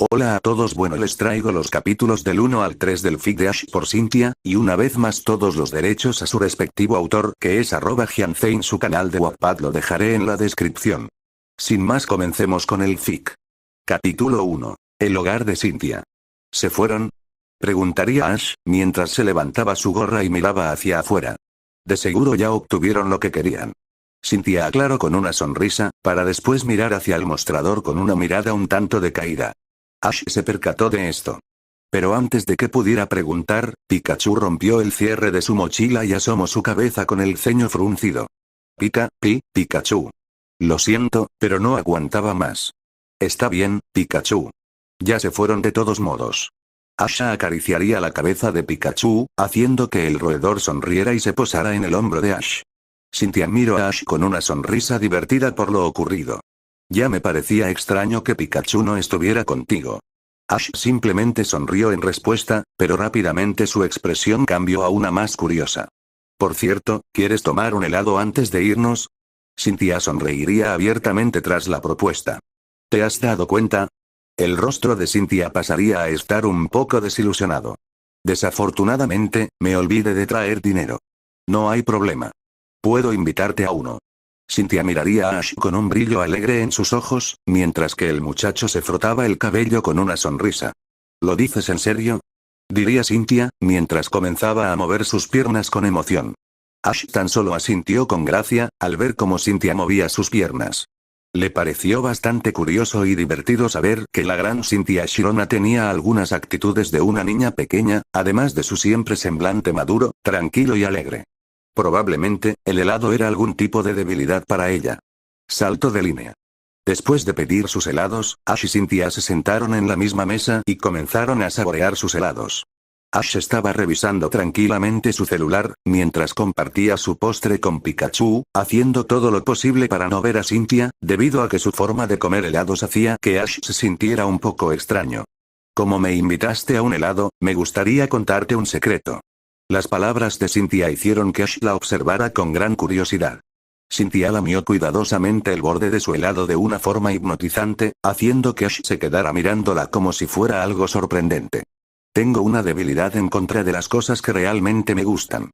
Hola a todos, bueno, les traigo los capítulos del 1 al 3 del fic de Ash por Cynthia, y una vez más todos los derechos a su respectivo autor, que es @Gianzei. Su canal de Wattpad lo dejaré en la descripción. Sin más, comencemos con el fic. Capítulo 1. El hogar de Cynthia. ¿Se fueron? Preguntaría Ash, mientras se levantaba su gorra y miraba hacia afuera. De seguro ya obtuvieron lo que querían. Cynthia aclaró con una sonrisa, para después mirar hacia el mostrador con una mirada un tanto decaída. Ash se percató de esto. Pero antes de que pudiera preguntar, Pikachu rompió el cierre de su mochila y asomó su cabeza con el ceño fruncido. Pikachu. Lo siento, pero no aguantaba más. Está bien, Pikachu. Ya se fueron de todos modos. Ash acariciaría la cabeza de Pikachu, haciendo que el roedor sonriera y se posara en el hombro de Ash. Cynthia miró a Ash con una sonrisa divertida por lo ocurrido. Ya me parecía extraño que Pikachu no estuviera contigo. Ash simplemente sonrió en respuesta, pero rápidamente su expresión cambió a una más curiosa. Por cierto, ¿quieres tomar un helado antes de irnos? Cynthia sonreiría abiertamente tras la propuesta. ¿Te has dado cuenta? El rostro de Cynthia pasaría a estar un poco desilusionado. Desafortunadamente, me olvidé de traer dinero. No hay problema. Puedo invitarte a uno. Cynthia miraría a Ash con un brillo alegre en sus ojos, mientras que el muchacho se frotaba el cabello con una sonrisa. ¿Lo dices en serio? Diría Cynthia, mientras comenzaba a mover sus piernas con emoción. Ash tan solo asintió con gracia, al ver cómo Cynthia movía sus piernas. Le pareció bastante curioso y divertido saber que la gran Cynthia Shirona tenía algunas actitudes de una niña pequeña, además de su siempre semblante maduro, tranquilo y alegre. Probablemente, el helado era algún tipo de debilidad para ella. Salto de línea. Después de pedir sus helados, Ash y Cynthia se sentaron en la misma mesa y comenzaron a saborear sus helados. Ash estaba revisando tranquilamente su celular, mientras compartía su postre con Pikachu, haciendo todo lo posible para no ver a Cynthia, debido a que su forma de comer helados hacía que Ash se sintiera un poco extraño. Como me invitaste a un helado, me gustaría contarte un secreto. Las palabras de Cynthia hicieron que Ash la observara con gran curiosidad. Cynthia lamió cuidadosamente el borde de su helado de una forma hipnotizante, haciendo que Ash se quedara mirándola como si fuera algo sorprendente. Tengo una debilidad en contra de las cosas que realmente me gustan.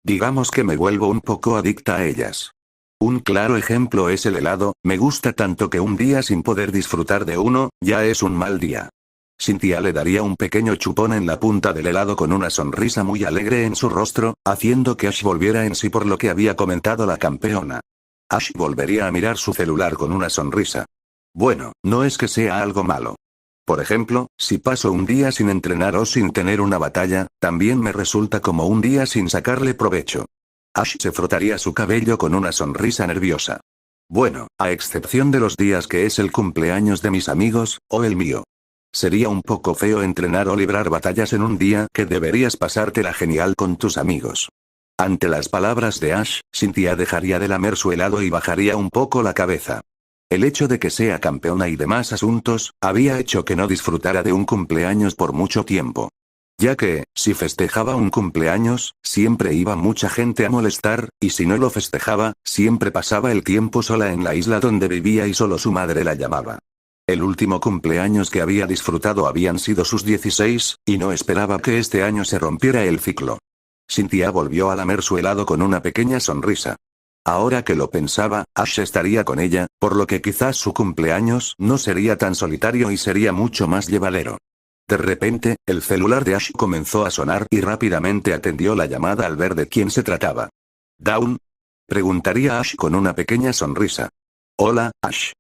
Digamos que me vuelvo un poco adicta a ellas. Un claro ejemplo es el helado, me gusta tanto que un día sin poder disfrutar de uno, ya es un mal día. Cynthia le daría un pequeño chupón en la punta del helado con una sonrisa muy alegre en su rostro, haciendo que Ash volviera en sí por lo que había comentado la campeona. Ash volvería a mirar su celular con una sonrisa. Bueno, no es que sea algo malo. Por ejemplo, si paso un día sin entrenar o sin tener una batalla, también me resulta como un día sin sacarle provecho. Ash se frotaría su cabello con una sonrisa nerviosa. Bueno, a excepción de los días que es el cumpleaños de mis amigos, o el mío. Sería un poco feo entrenar o librar batallas en un día que deberías pasártela genial con tus amigos. Ante las palabras de Ash, Cynthia dejaría de lamer su helado y bajaría un poco la cabeza. El hecho de que sea campeona y demás asuntos, había hecho que no disfrutara de un cumpleaños por mucho tiempo. Ya que, si festejaba un cumpleaños, siempre iba mucha gente a molestar, y si no lo festejaba, siempre pasaba el tiempo sola en la isla donde vivía y solo su madre la llamaba. El último cumpleaños que había disfrutado habían sido sus 16, y no esperaba que este año se rompiera el ciclo. Cynthia volvió a lamer su helado con una pequeña sonrisa. Ahora que lo pensaba, Ash estaría con ella, por lo que quizás su cumpleaños no sería tan solitario y sería mucho más llevadero. De repente, el celular de Ash comenzó a sonar y rápidamente atendió la llamada al ver de quién se trataba. ¿Dawn? Preguntaría Ash con una pequeña sonrisa. Hola, Ash.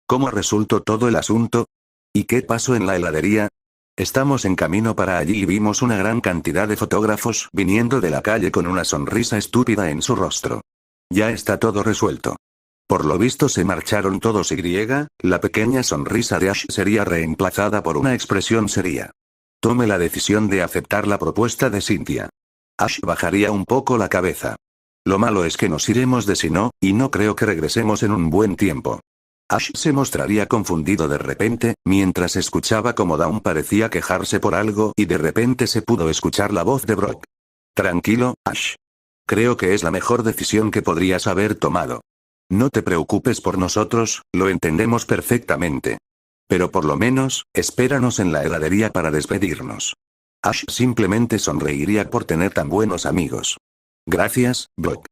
¿Cómo resultó todo el asunto? ¿Y qué pasó en la heladería? Estamos en camino para allí y vimos una gran cantidad de fotógrafos viniendo de la calle con una sonrisa estúpida en su rostro. Ya está todo resuelto. Por lo visto se marcharon todos y la pequeña sonrisa de Ash sería reemplazada por una expresión seria. Tome la decisión de aceptar la propuesta de Cynthia. Ash bajaría un poco la cabeza. Lo malo es que nos iremos de si no, y no creo que regresemos en un buen tiempo. Ash se mostraría confundido de repente, mientras escuchaba cómo Dawn parecía quejarse por algo y de repente se pudo escuchar la voz de Brock. Tranquilo, Ash. Creo que es la mejor decisión que podrías haber tomado. No te preocupes por nosotros, lo entendemos perfectamente. Pero por lo menos, espéranos en la heladería para despedirnos. Ash simplemente sonreiría por tener tan buenos amigos. Gracias, Brock.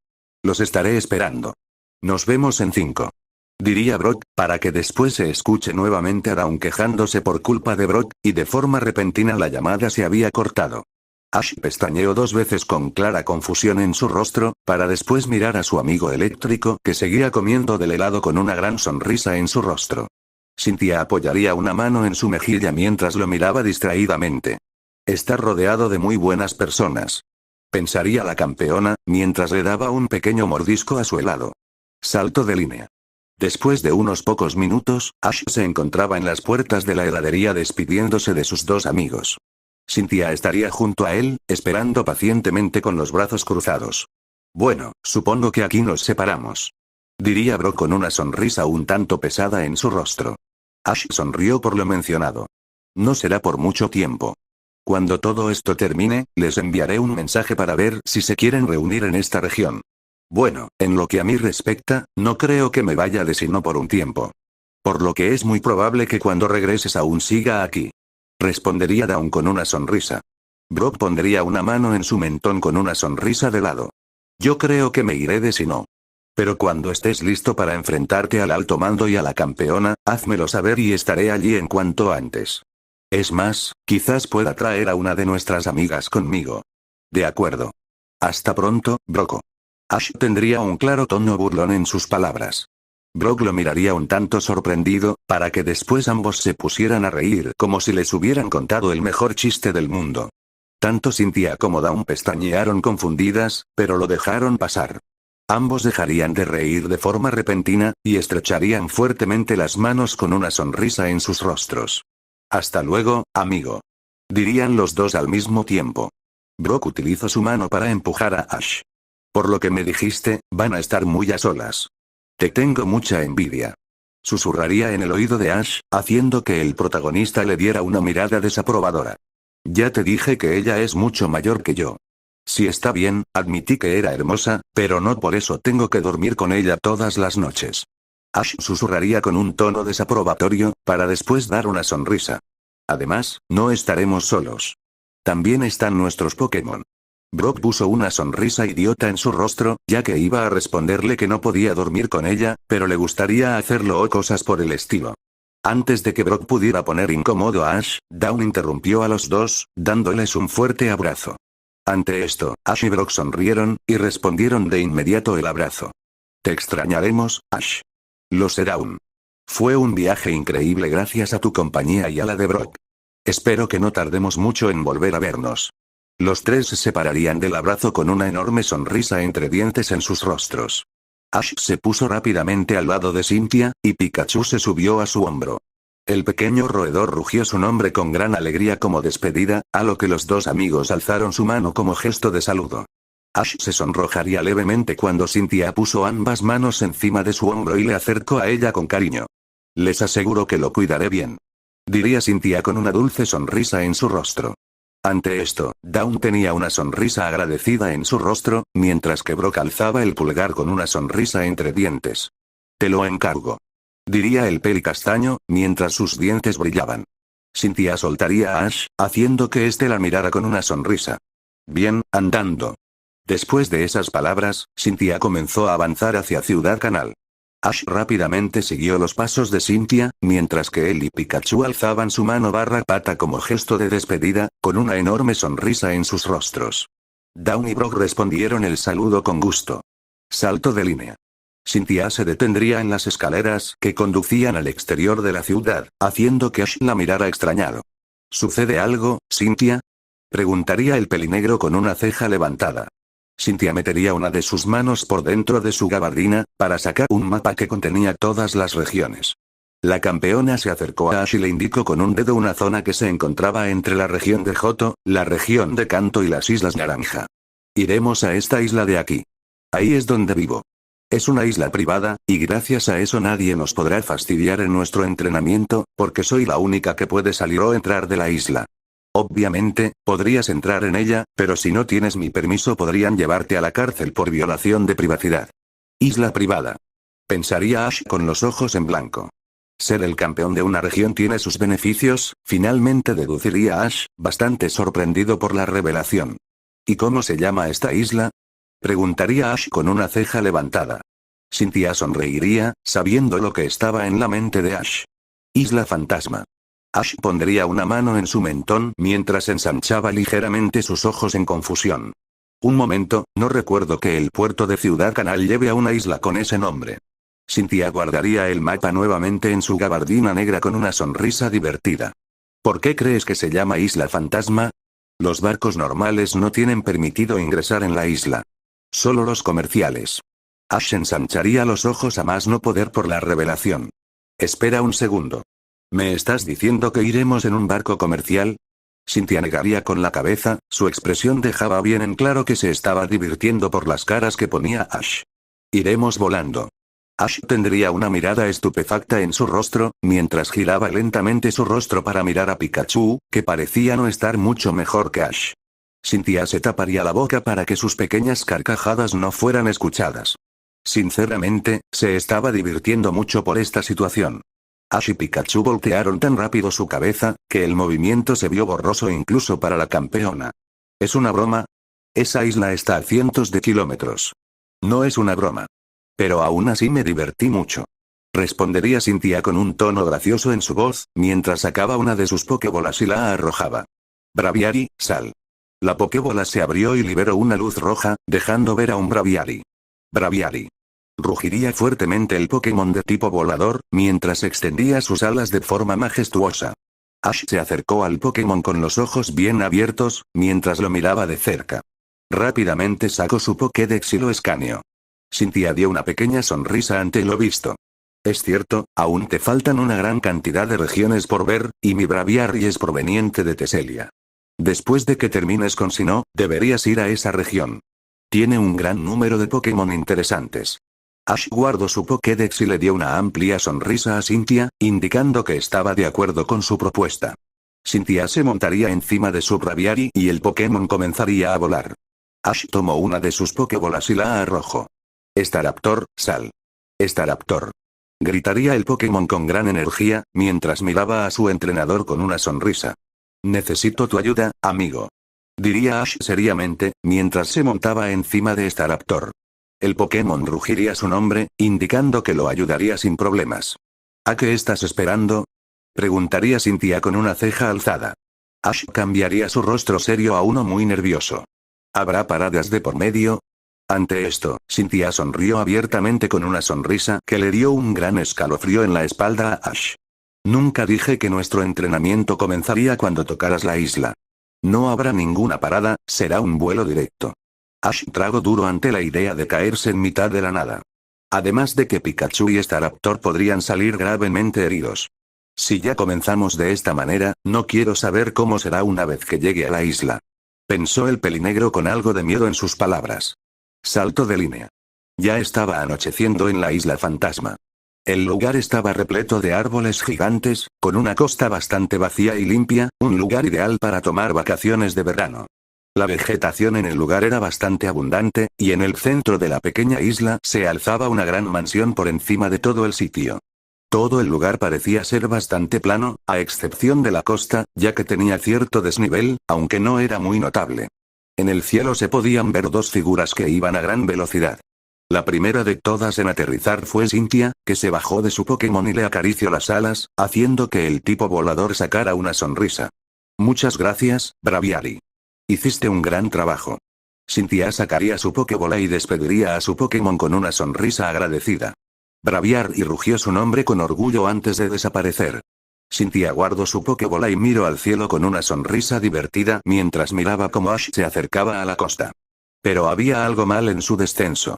Los estaré esperando. Nos vemos en 5. Diría Brock, para que después se escuche nuevamente a Dawn quejándose por culpa de Brock, y de forma repentina la llamada se había cortado. Ash pestañeó 2 veces con clara confusión en su rostro, para después mirar a su amigo eléctrico que seguía comiendo del helado con una gran sonrisa en su rostro. Cynthia apoyaría una mano en su mejilla mientras lo miraba distraídamente. Está rodeado de muy buenas personas. Pensaría la campeona, mientras le daba un pequeño mordisco a su helado. Salto de línea. Después de unos pocos minutos, Ash se encontraba en las puertas de la heladería despidiéndose de sus 2 amigos. Cynthia estaría junto a él, esperando pacientemente con los brazos cruzados. Bueno, supongo que aquí nos separamos. Diría Brock con una sonrisa un tanto pesada en su rostro. Ash sonrió por lo mencionado. No será por mucho tiempo. Cuando todo esto termine, les enviaré un mensaje para ver si se quieren reunir en esta región. Bueno, en lo que a mí respecta, no creo que me vaya de sino por un tiempo. Por lo que es muy probable que cuando regreses aún siga aquí. Respondería Dawn con una sonrisa. Brock pondría una mano en su mentón con una sonrisa de lado. Yo creo que me iré de si no. Pero cuando estés listo para enfrentarte al alto mando y a la campeona, házmelo saber y estaré allí en cuanto antes. Es más, quizás pueda traer a una de nuestras amigas conmigo. De acuerdo. Hasta pronto, Brock. Ash tendría un claro tono burlón en sus palabras. Brock lo miraría un tanto sorprendido, para que después ambos se pusieran a reír como si les hubieran contado el mejor chiste del mundo. Tanto Cynthia como Dawn pestañearon confundidas, pero lo dejaron pasar. Ambos dejarían de reír de forma repentina, y estrecharían fuertemente las manos con una sonrisa en sus rostros. Hasta luego, amigo. Dirían los 2 al mismo tiempo. Brock utilizó su mano para empujar a Ash. Por lo que me dijiste, van a estar muy a solas. Te tengo mucha envidia. Susurraría en el oído de Ash, haciendo que el protagonista le diera una mirada desaprobadora. Ya te dije que ella es mucho mayor que yo. Si está bien, admití que era hermosa, pero no por eso tengo que dormir con ella todas las noches. Ash susurraría con un tono desaprobatorio, para después dar una sonrisa. Además, no estaremos solos. También están nuestros Pokémon. Brock puso una sonrisa idiota en su rostro, ya que iba a responderle que no podía dormir con ella, pero le gustaría hacerlo o cosas por el estilo. Antes de que Brock pudiera poner incómodo a Ash, Dawn interrumpió a los 2, dándoles un fuerte abrazo. Ante esto, Ash y Brock sonrieron, y respondieron de inmediato el abrazo. Te extrañaremos, Ash. Lo sé, Dawn. Fue un viaje increíble gracias a tu compañía y a la de Brock. Espero que no tardemos mucho en volver a vernos. Los 3 se separarían del abrazo con una enorme sonrisa entre dientes en sus rostros. Ash se puso rápidamente al lado de Cynthia, y Pikachu se subió a su hombro. El pequeño roedor rugió su nombre con gran alegría como despedida, a lo que los 2 amigos alzaron su mano como gesto de saludo. Ash se sonrojaría levemente cuando Cynthia puso ambas manos encima de su hombro y le acercó a ella con cariño. Les aseguro que lo cuidaré bien. Diría Cynthia con una dulce sonrisa en su rostro. Ante esto, Dawn tenía una sonrisa agradecida en su rostro, mientras que Brock alzaba el pulgar con una sonrisa entre dientes. Te lo encargo. Diría el pelicastaño, mientras sus dientes brillaban. Cynthia soltaría a Ash, haciendo que éste la mirara con una sonrisa. Bien, andando. Después de esas palabras, Cynthia comenzó a avanzar hacia Ciudad Canal. Ash rápidamente siguió los pasos de Cynthia, mientras que él y Pikachu alzaban su mano barra pata como gesto de despedida, con una enorme sonrisa en sus rostros. Dawn y Brock respondieron el saludo con gusto. Salto de línea. Cynthia se detendría en las escaleras que conducían al exterior de la ciudad, haciendo que Ash la mirara extrañado. ¿Sucede algo, Cynthia? Preguntaría el pelinegro con una ceja levantada. Cynthia metería una de sus manos por dentro de su gabardina, para sacar un mapa que contenía todas las regiones. La campeona se acercó a Ash y le indicó con un dedo una zona que se encontraba entre la región de Johto, la región de Kanto y las Islas Naranja. Iremos a esta isla de aquí. Ahí es donde vivo. Es una isla privada, y gracias a eso nadie nos podrá fastidiar en nuestro entrenamiento, porque soy la única que puede salir o entrar de la isla. Obviamente, podrías entrar en ella, pero si no tienes mi permiso podrían llevarte a la cárcel por violación de privacidad. Isla privada. Pensaría Ash con los ojos en blanco. Ser el campeón de una región tiene sus beneficios, finalmente deduciría Ash, bastante sorprendido por la revelación. ¿Y cómo se llama esta isla? Preguntaría Ash con una ceja levantada. Cynthia sonreiría, sabiendo lo que estaba en la mente de Ash. Isla Fantasma. Ash pondría una mano en su mentón mientras ensanchaba ligeramente sus ojos en confusión. Un momento, no recuerdo que el puerto de Ciudad Canal lleve a una isla con ese nombre. Cynthia guardaría el mapa nuevamente en su gabardina negra con una sonrisa divertida. ¿Por qué crees que se llama Isla Fantasma? Los barcos normales no tienen permitido ingresar en la isla. Solo los comerciales. Ash ensancharía los ojos a más no poder por la revelación. Espera un segundo. ¿Me estás diciendo que iremos en un barco comercial? Cynthia negaría con la cabeza, su expresión dejaba bien en claro que se estaba divirtiendo por las caras que ponía Ash. Iremos volando. Ash tendría una mirada estupefacta en su rostro, mientras giraba lentamente su rostro para mirar a Pikachu, que parecía no estar mucho mejor que Ash. Cynthia se taparía la boca para que sus pequeñas carcajadas no fueran escuchadas. Sinceramente, se estaba divirtiendo mucho por esta situación. Ash y Pikachu voltearon tan rápido su cabeza, que el movimiento se vio borroso incluso para la campeona. ¿Es una broma? Esa isla está a cientos de kilómetros. No es una broma. Pero aún así me divertí mucho. Respondería Cynthia con un tono gracioso en su voz, mientras sacaba una de sus pokebolas y la arrojaba. Braviary, sal. La pokebola se abrió y liberó una luz roja, dejando ver a un Braviary. Braviary. Rugiría fuertemente el Pokémon de tipo volador, mientras extendía sus alas de forma majestuosa. Ash se acercó al Pokémon con los ojos bien abiertos, mientras lo miraba de cerca. Rápidamente sacó su Pokédex y lo escaneó. Cynthia dio una pequeña sonrisa ante lo visto. Es cierto, aún te faltan una gran cantidad de regiones por ver, y mi Braviary es proveniente de Teselia. Después de que termines con Sinnoh, deberías ir a esa región. Tiene un gran número de Pokémon interesantes. Ash guardó su Pokédex y le dio una amplia sonrisa a Cynthia, indicando que estaba de acuerdo con su propuesta. Cynthia se montaría encima de su Braviary y el Pokémon comenzaría a volar. Ash tomó una de sus Pokébolas y la arrojó. Staraptor, sal. Staraptor. Gritaría el Pokémon con gran energía, mientras miraba a su entrenador con una sonrisa. Necesito tu ayuda, amigo. Diría Ash seriamente, mientras se montaba encima de Staraptor. El Pokémon rugiría su nombre, indicando que lo ayudaría sin problemas. ¿A qué estás esperando? Preguntaría Cynthia con una ceja alzada. Ash cambiaría su rostro serio a uno muy nervioso. ¿Habrá paradas de por medio? Ante esto, Cynthia sonrió abiertamente con una sonrisa que le dio un gran escalofrío en la espalda a Ash. Nunca dije que nuestro entrenamiento comenzaría cuando tocaras la isla. No habrá ninguna parada, será un vuelo directo. Ash tragó duro ante la idea de caerse en mitad de la nada. Además de que Pikachu y Staraptor podrían salir gravemente heridos. Si ya comenzamos de esta manera, no quiero saber cómo será una vez que llegue a la isla. Pensó el pelinegro con algo de miedo en sus palabras. Salto de línea. Ya estaba anocheciendo en la isla fantasma. El lugar estaba repleto de árboles gigantes, con una costa bastante vacía y limpia, un lugar ideal para tomar vacaciones de verano. La vegetación en el lugar era bastante abundante, y en el centro de la pequeña isla se alzaba una gran mansión por encima de todo el sitio. Todo el lugar parecía ser bastante plano, a excepción de la costa, ya que tenía cierto desnivel, aunque no era muy notable. En el cielo se podían ver dos figuras que iban a gran velocidad. La primera de todas en aterrizar fue Cynthia, que se bajó de su Pokémon y le acarició las alas, haciendo que el tipo volador sacara una sonrisa. Muchas gracias, Braviary. Hiciste un gran trabajo. Cynthia sacaría su Pokébola y despediría a su Pokémon con una sonrisa agradecida. Braviary rugió su nombre con orgullo antes de desaparecer. Cynthia guardó su Pokébola y miró al cielo con una sonrisa divertida mientras miraba cómo Ash se acercaba a la costa. Pero había algo mal en su descenso.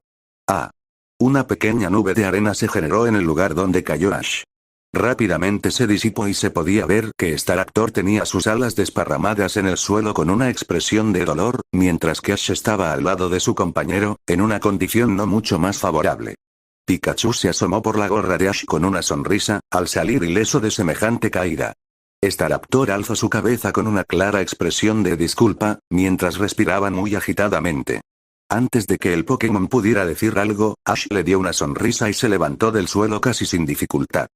Una pequeña nube de arena se generó en el lugar donde cayó Ash. Rápidamente se disipó y se podía ver que Staraptor tenía sus alas desparramadas en el suelo con una expresión de dolor, mientras que Ash estaba al lado de su compañero, en una condición no mucho más favorable. Pikachu se asomó por la gorra de Ash con una sonrisa, al salir ileso de semejante caída. Staraptor alzó su cabeza con una clara expresión de disculpa, mientras respiraba muy agitadamente. Antes de que el Pokémon pudiera decir algo, Ash le dio una sonrisa y se levantó del suelo casi sin dificultad.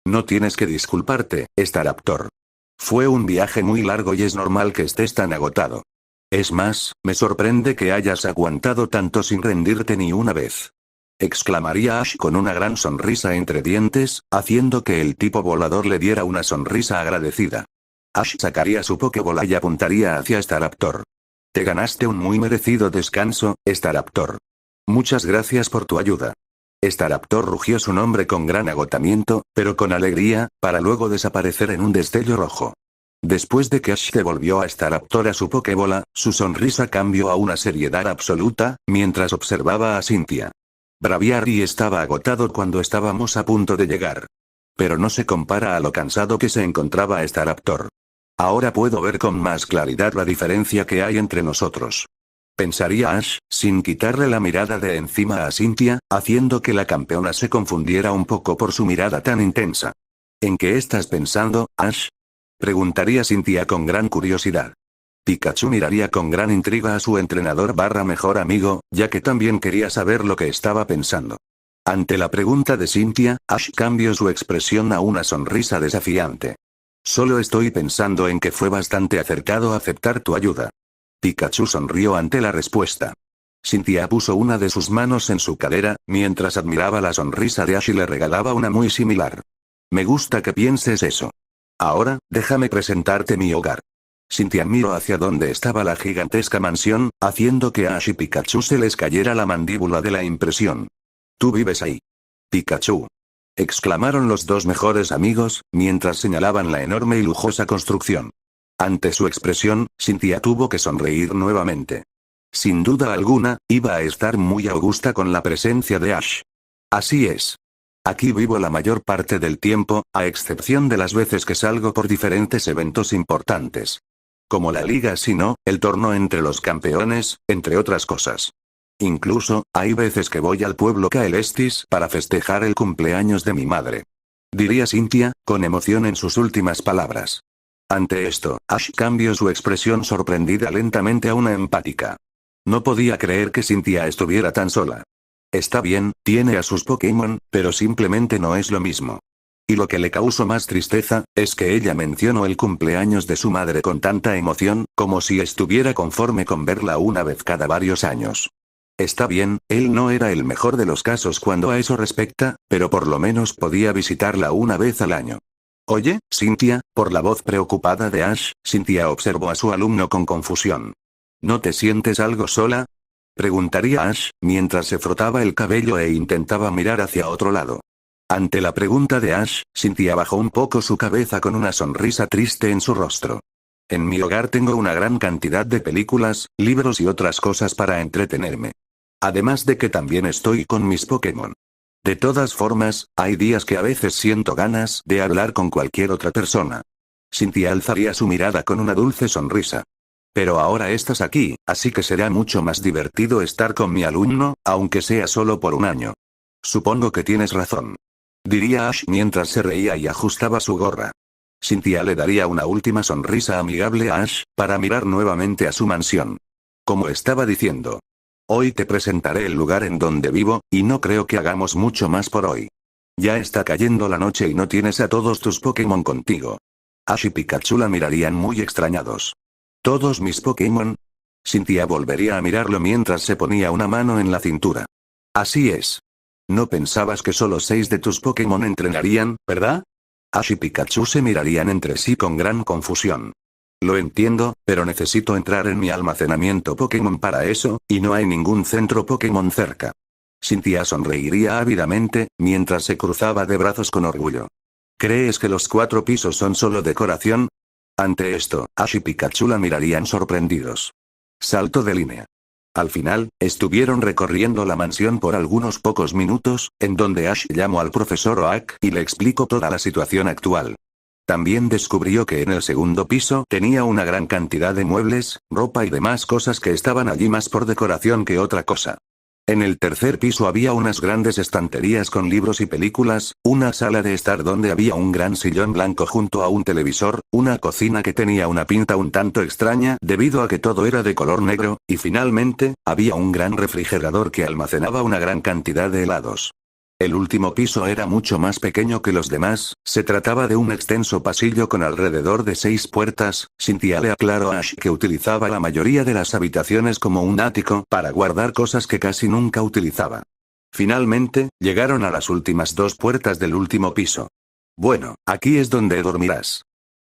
No tienes que disculparte, Staraptor. Fue un viaje muy largo y es normal que estés tan agotado. Es más, me sorprende que hayas aguantado tanto sin rendirte ni una vez. Exclamaría Ash con una gran sonrisa entre dientes, haciendo que el tipo volador le diera una sonrisa agradecida. Ash sacaría su Pokébola y apuntaría hacia Staraptor. Te ganaste un muy merecido descanso, Staraptor. Muchas gracias por tu ayuda. Staraptor rugió su nombre con gran agotamiento, pero con alegría, para luego desaparecer en un destello rojo. Después de que Ash devolvió a Staraptor a su Pokébola, su sonrisa cambió a una seriedad absoluta, mientras observaba a Cynthia. Braviary estaba agotado cuando estábamos a punto de llegar. Pero no se compara a lo cansado que se encontraba Staraptor. Ahora puedo ver con más claridad la diferencia que hay entre nosotros. Pensaría Ash, sin quitarle la mirada de encima a Cynthia, haciendo que la campeona se confundiera un poco por su mirada tan intensa. ¿En qué estás pensando, Ash? Preguntaría Cynthia con gran curiosidad. Pikachu miraría con gran intriga a su entrenador / mejor amigo, ya que también quería saber lo que estaba pensando. Ante la pregunta de Cynthia, Ash cambió su expresión a una sonrisa desafiante. Solo estoy pensando en que fue bastante acertado aceptar tu ayuda. Pikachu sonrió ante la respuesta. Cynthia puso una de sus manos en su cadera, mientras admiraba la sonrisa de Ash y le regalaba una muy similar. Me gusta que pienses eso. Ahora, déjame presentarte mi hogar. Cynthia miró hacia donde estaba la gigantesca mansión, haciendo que a Ash y Pikachu se les cayera la mandíbula de la impresión. ¿Tú vives ahí? Pikachu. Exclamaron los dos mejores amigos, mientras señalaban la enorme y lujosa construcción. Ante su expresión, Cynthia tuvo que sonreír nuevamente. Sin duda alguna, iba a estar muy augusta con la presencia de Ash. Así es. Aquí vivo la mayor parte del tiempo, a excepción de las veces que salgo por diferentes eventos importantes. Como la liga sino, el torneo entre los campeones, entre otras cosas. Incluso, hay veces que voy al pueblo Caelestis para festejar el cumpleaños de mi madre. Diría Cynthia, con emoción en sus últimas palabras. Ante esto, Ash cambió su expresión sorprendida lentamente a una empática. No podía creer que Cynthia estuviera tan sola. Está bien, tiene a sus Pokémon, pero simplemente no es lo mismo. Y lo que le causó más tristeza, es que ella mencionó el cumpleaños de su madre con tanta emoción, como si estuviera conforme con verla una vez cada varios años. Está bien, él no era el mejor de los casos cuando a eso respecta, pero por lo menos podía visitarla una vez al año. Oye, Cynthia, por la voz preocupada de Ash, Cynthia observó a su alumno con confusión. ¿No te sientes algo sola? Preguntaría Ash, mientras se frotaba el cabello e intentaba mirar hacia otro lado. Ante la pregunta de Ash, Cynthia bajó un poco su cabeza con una sonrisa triste en su rostro. En mi hogar tengo una gran cantidad de películas, libros y otras cosas para entretenerme. Además de que también estoy con mis Pokémon. De todas formas, hay días que a veces siento ganas de hablar con cualquier otra persona. Cynthia alzaría su mirada con una dulce sonrisa. Pero ahora estás aquí, así que será mucho más divertido estar con mi alumno, aunque sea solo por un año. Supongo que tienes razón. Diría Ash mientras se reía y ajustaba su gorra. Cynthia le daría una última sonrisa amigable a Ash, para mirar nuevamente a su mansión. Como estaba diciendo. Hoy te presentaré el lugar en donde vivo, y no creo que hagamos mucho más por hoy. Ya está cayendo la noche y no tienes a todos tus Pokémon contigo. Ash y Pikachu la mirarían muy extrañados. ¿Todos mis Pokémon? Cynthia volvería a mirarlo mientras se ponía una mano en la cintura. Así es. ¿No pensabas que solo 6 de tus Pokémon entrenarían, verdad? Ash y Pikachu se mirarían entre sí con gran confusión. Lo entiendo, pero necesito entrar en mi almacenamiento Pokémon para eso, y no hay ningún centro Pokémon cerca. Cynthia sonreiría ávidamente, mientras se cruzaba de brazos con orgullo. ¿Crees que los 4 pisos son solo decoración? Ante esto, Ash y Pikachu la mirarían sorprendidos. Salto de línea. Al final, estuvieron recorriendo la mansión por algunos pocos minutos, en donde Ash llamó al profesor Oak y le explicó toda la situación actual. También descubrió que en el segundo piso tenía una gran cantidad de muebles, ropa y demás cosas que estaban allí más por decoración que otra cosa. En el tercer piso había unas grandes estanterías con libros y películas, una sala de estar donde había un gran sillón blanco junto a un televisor, una cocina que tenía una pinta un tanto extraña debido a que todo era de color negro, y finalmente, había un gran refrigerador que almacenaba una gran cantidad de helados. El último piso era mucho más pequeño que los demás, se trataba de un extenso pasillo con alrededor de 6 puertas. Cynthia le aclaró a Ash que utilizaba la mayoría de las habitaciones como un ático para guardar cosas que casi nunca utilizaba. Finalmente, llegaron a las últimas 2 puertas del último piso. Bueno, aquí es donde dormirás.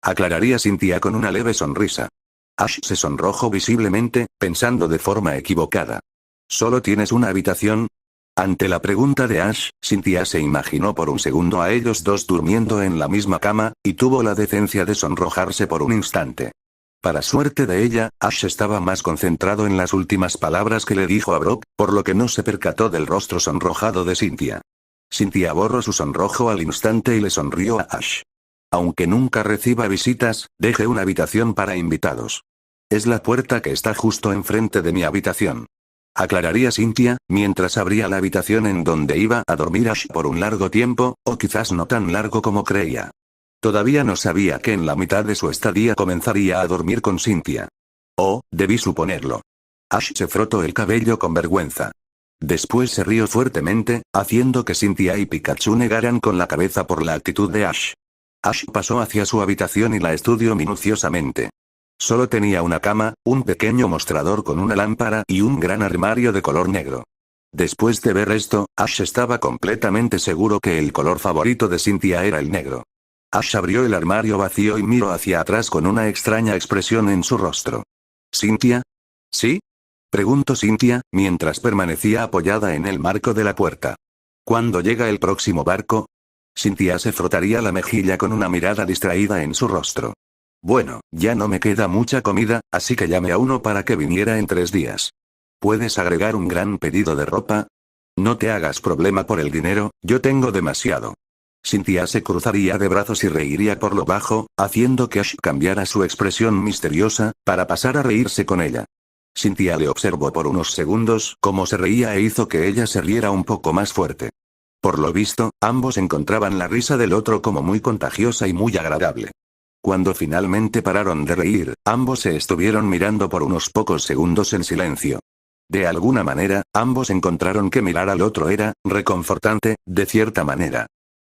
Aclararía Cynthia con una leve sonrisa. Ash se sonrojó visiblemente, pensando de forma equivocada. ¿Solo tienes una habitación? Ante la pregunta de Ash, Cynthia se imaginó por un segundo a ellos dos durmiendo en la misma cama, y tuvo la decencia de sonrojarse por un instante. Para suerte de ella, Ash estaba más concentrado en las últimas palabras que le dijo a Brock, por lo que no se percató del rostro sonrojado de Cynthia. Cynthia borró su sonrojo al instante y le sonrió a Ash. Aunque nunca reciba visitas, deje una habitación para invitados. Es la puerta que está justo enfrente de mi habitación. Aclararía Cynthia, mientras abría la habitación en donde iba a dormir Ash por un largo tiempo, o quizás no tan largo como creía. Todavía no sabía que en la mitad de su estadía comenzaría a dormir con Cynthia. Oh, debí suponerlo. Ash se frotó el cabello con vergüenza. Después se rió fuertemente, haciendo que Cynthia y Pikachu negaran con la cabeza por la actitud de Ash. Ash pasó hacia su habitación y la estudió minuciosamente. Solo tenía una cama, un pequeño mostrador con una lámpara y un gran armario de color negro. Después de ver esto, Ash estaba completamente seguro que el color favorito de Cynthia era el negro. Ash abrió el armario vacío y miró hacia atrás con una extraña expresión en su rostro. ¿Cynthia? ¿Sí? Preguntó Cynthia, mientras permanecía apoyada en el marco de la puerta. ¿Cuándo llega el próximo barco? Cynthia se frotaría la mejilla con una mirada distraída en su rostro. Bueno, ya no me queda mucha comida, así que llamé a uno para que viniera en 3 días. ¿Puedes agregar un gran pedido de ropa? No te hagas problema por el dinero, yo tengo demasiado. Cynthia se cruzaría de brazos y reiría por lo bajo, haciendo que Ash cambiara su expresión misteriosa, para pasar a reírse con ella. Cynthia le observó por unos segundos cómo se reía e hizo que ella se riera un poco más fuerte. Por lo visto, ambos encontraban la risa del otro como muy contagiosa y muy agradable. Cuando finalmente pararon de reír, ambos se estuvieron mirando por unos pocos segundos en silencio. De alguna manera, ambos encontraron que mirar al otro era reconfortante, de cierta manera.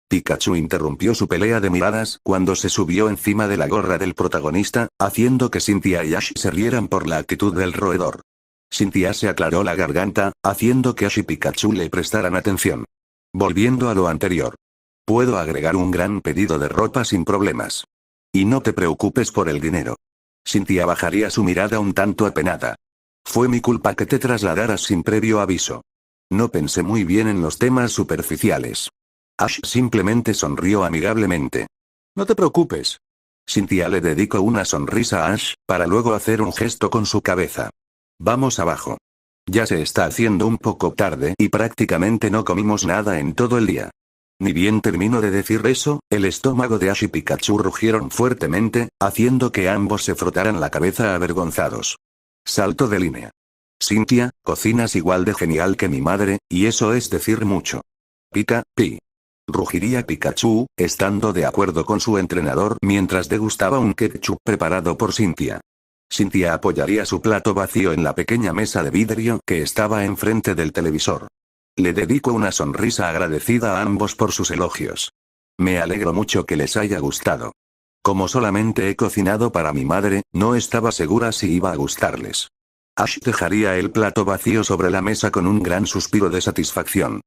Pikachu interrumpió su pelea de miradas cuando se subió encima de la gorra del protagonista, haciendo que Cynthia y Ash se rieran por la actitud del roedor. Cynthia se aclaró la garganta, haciendo que Ash y Pikachu le prestaran atención. Volviendo a lo anterior. Puedo agregar un gran pedido de ropa sin problemas. Y no te preocupes por el dinero. Cynthia bajaría su mirada un tanto apenada. Fue mi culpa que te trasladaras sin previo aviso. No pensé muy bien en los temas superficiales. Ash simplemente sonrió amigablemente. No te preocupes. Cynthia le dedicó una sonrisa a Ash, para luego hacer un gesto con su cabeza. Vamos abajo. Ya se está haciendo un poco tarde y prácticamente no comimos nada en todo el día. Ni bien terminó de decir eso, el estómago de Ash y Pikachu rugieron fuertemente, haciendo que ambos se frotaran la cabeza avergonzados. Salto de línea. Cynthia, cocinas igual de genial que mi madre, y eso es decir mucho. Pica, pi. Rugiría Pikachu, estando de acuerdo con su entrenador mientras degustaba un ketchup preparado por Cynthia. Cynthia apoyaría su plato vacío en la pequeña mesa de vidrio que estaba enfrente del televisor. Le dedico una sonrisa agradecida a ambos por sus elogios. Me alegro mucho que les haya gustado. Como solamente he cocinado para mi madre, no estaba segura si iba a gustarles. Ash dejaría el plato vacío sobre la mesa con un gran suspiro de satisfacción.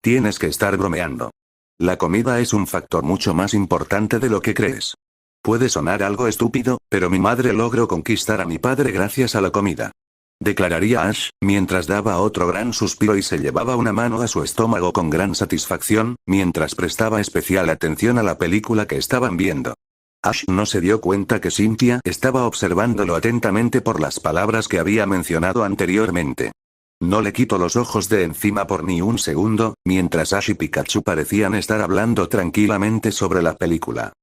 Tienes que estar bromeando. La comida es un factor mucho más importante de lo que crees. Puede sonar algo estúpido, pero mi madre logró conquistar a mi padre gracias a la comida. Declararía Ash, mientras daba otro gran suspiro y se llevaba una mano a su estómago con gran satisfacción, mientras prestaba especial atención a la película que estaban viendo. Ash no se dio cuenta que Cynthia estaba observándolo atentamente por las palabras que había mencionado anteriormente. No le quitó los ojos de encima por ni un segundo, mientras Ash y Pikachu parecían estar hablando tranquilamente sobre la película.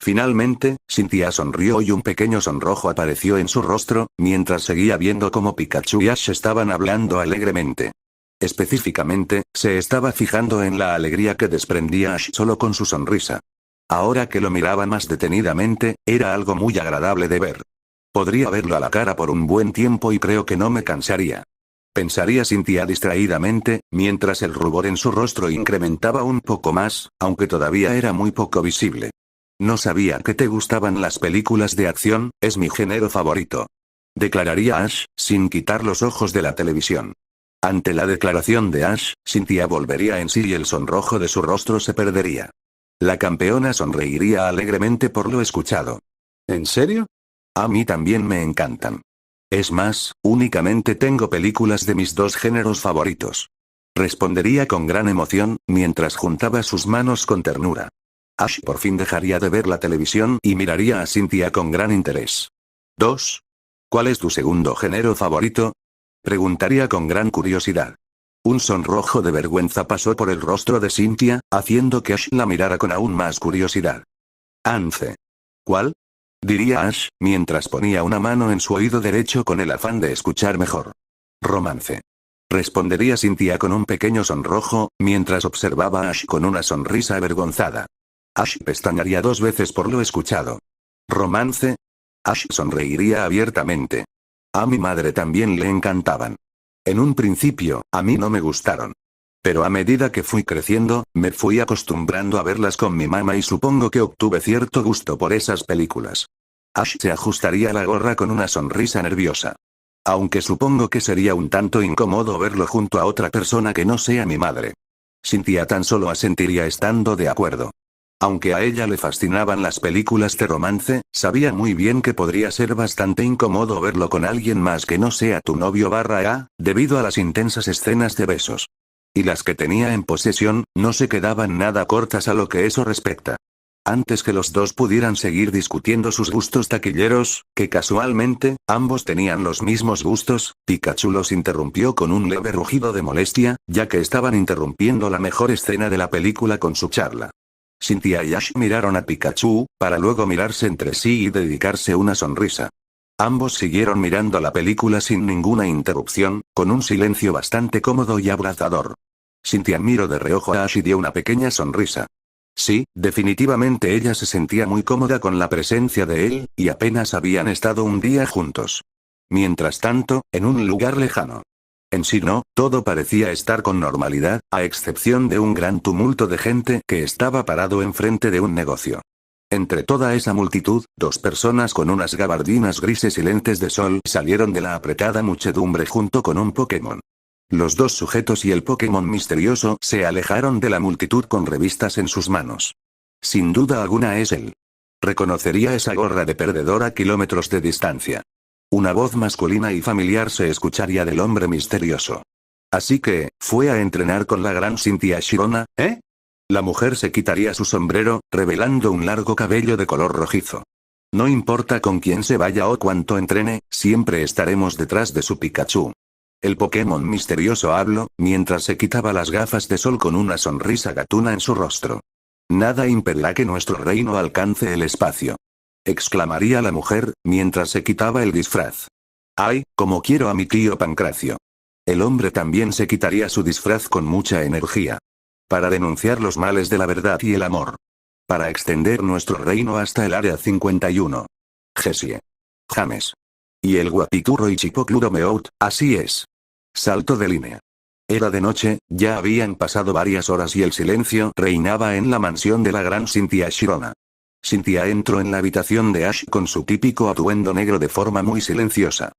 Finalmente, Cynthia sonrió y un pequeño sonrojo apareció en su rostro, mientras seguía viendo cómo Pikachu y Ash estaban hablando alegremente. Específicamente, se estaba fijando en la alegría que desprendía Ash solo con su sonrisa. Ahora que lo miraba más detenidamente, era algo muy agradable de ver. Podría verlo a la cara por un buen tiempo y creo que no me cansaría. Pensaría Cynthia distraídamente, mientras el rubor en su rostro incrementaba un poco más, aunque todavía era muy poco visible. No sabía que te gustaban las películas de acción, es mi género favorito. Declararía Ash, sin quitar los ojos de la televisión. Ante la declaración de Ash, Cynthia volvería en sí y el sonrojo de su rostro se perdería. La campeona sonreiría alegremente por lo escuchado. ¿En serio? A mí también me encantan. Es más, únicamente tengo películas de mis dos géneros favoritos. Respondería con gran emoción, mientras juntaba sus manos con ternura. Ash por fin dejaría de ver la televisión y miraría a Cynthia con gran interés. ¿2? ¿Cuál es tu segundo género favorito? Preguntaría con gran curiosidad. Un sonrojo de vergüenza pasó por el rostro de Cynthia, haciendo que Ash la mirara con aún más curiosidad. Ance. ¿Cuál? Diría Ash, mientras ponía una mano en su oído derecho con el afán de escuchar mejor. Romance. Respondería Cynthia con un pequeño sonrojo, mientras observaba a Ash con una sonrisa avergonzada. Ash pestañaría 2 veces por lo escuchado. ¿Romance? Ash sonreiría abiertamente. A mi madre también le encantaban. En un principio, a mí no me gustaron. Pero a medida que fui creciendo, me fui acostumbrando a verlas con mi mamá y supongo que obtuve cierto gusto por esas películas. Ash se ajustaría la gorra con una sonrisa nerviosa. Aunque supongo que sería un tanto incómodo verlo junto a otra persona que no sea mi madre. Cynthia tan solo asentiría estando de acuerdo. Aunque a ella le fascinaban las películas de romance, sabía muy bien que podría ser bastante incómodo verlo con alguien más que no sea tu novio debido a las intensas escenas de besos. Y las que tenía en posesión, no se quedaban nada cortas a lo que eso respecta. Antes que los dos pudieran seguir discutiendo sus gustos taquilleros, que casualmente, ambos tenían los mismos gustos, Pikachu los interrumpió con un leve rugido de molestia, ya que estaban interrumpiendo la mejor escena de la película con su charla. Cynthia y Ash miraron a Pikachu, para luego mirarse entre sí y dedicarse una sonrisa. Ambos siguieron mirando la película sin ninguna interrupción, con un silencio bastante cómodo y abrazador. Cynthia miró de reojo a Ash y dio una pequeña sonrisa. Sí, definitivamente ella se sentía muy cómoda con la presencia de él, y apenas habían estado un día juntos. Mientras tanto, en un lugar lejano. En sí no, todo parecía estar con normalidad, a excepción de un gran tumulto de gente que estaba parado enfrente de un negocio. Entre toda esa multitud, 2 personas con unas gabardinas grises y lentes de sol salieron de la apretada muchedumbre junto con un Pokémon. Los 2 sujetos y el Pokémon misterioso se alejaron de la multitud con revistas en sus manos. Sin duda alguna es él. Reconocería esa gorra de perdedor a kilómetros de distancia. Una voz masculina y familiar se escucharía del hombre misterioso. Así que, ¿fue a entrenar con la gran Cynthia Shirona, eh? La mujer se quitaría su sombrero, revelando un largo cabello de color rojizo. No importa con quién se vaya o cuánto entrene, siempre estaremos detrás de su Pikachu. El Pokémon misterioso habló, mientras se quitaba las gafas de sol con una sonrisa gatuna en su rostro. Nada impedirá que nuestro reino alcance el espacio. Exclamaría la mujer, mientras se quitaba el disfraz. ¡Ay, como quiero a mi tío Pancracio! El hombre también se quitaría su disfraz con mucha energía. Para denunciar los males de la verdad y el amor. Para extender nuestro reino hasta el área 51. Jessie. James. Y el guapiturro y chipocludo Meout, así es. Salto de línea. Era de noche, ya habían pasado varias horas y el silencio reinaba en la mansión de la gran Cynthia Shirona. Cynthia entró en la habitación de Ash con su típico atuendo negro de forma muy silenciosa.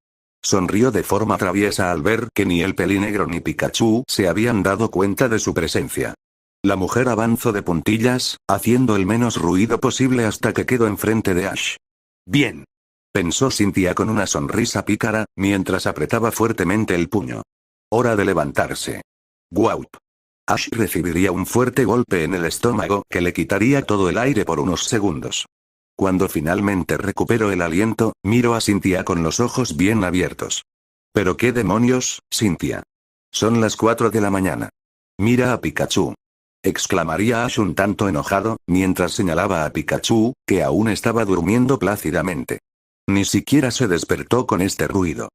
Sonrió de forma traviesa al ver que ni el pelinegro ni Pikachu se habían dado cuenta de su presencia. La mujer avanzó de puntillas, haciendo el menos ruido posible hasta que quedó enfrente de Ash. Bien. Pensó Cynthia con una sonrisa pícara, mientras apretaba fuertemente el puño. Hora de levantarse. Guaup. Ash recibiría un fuerte golpe en el estómago que le quitaría todo el aire por unos segundos. Cuando finalmente recuperó el aliento, miró a Cynthia con los ojos bien abiertos. ¿Pero qué demonios, Cynthia? Son las 4 de la mañana. Mira a Pikachu. Exclamaría Ash un tanto enojado, mientras señalaba a Pikachu, que aún estaba durmiendo plácidamente. Ni siquiera se despertó con este ruido.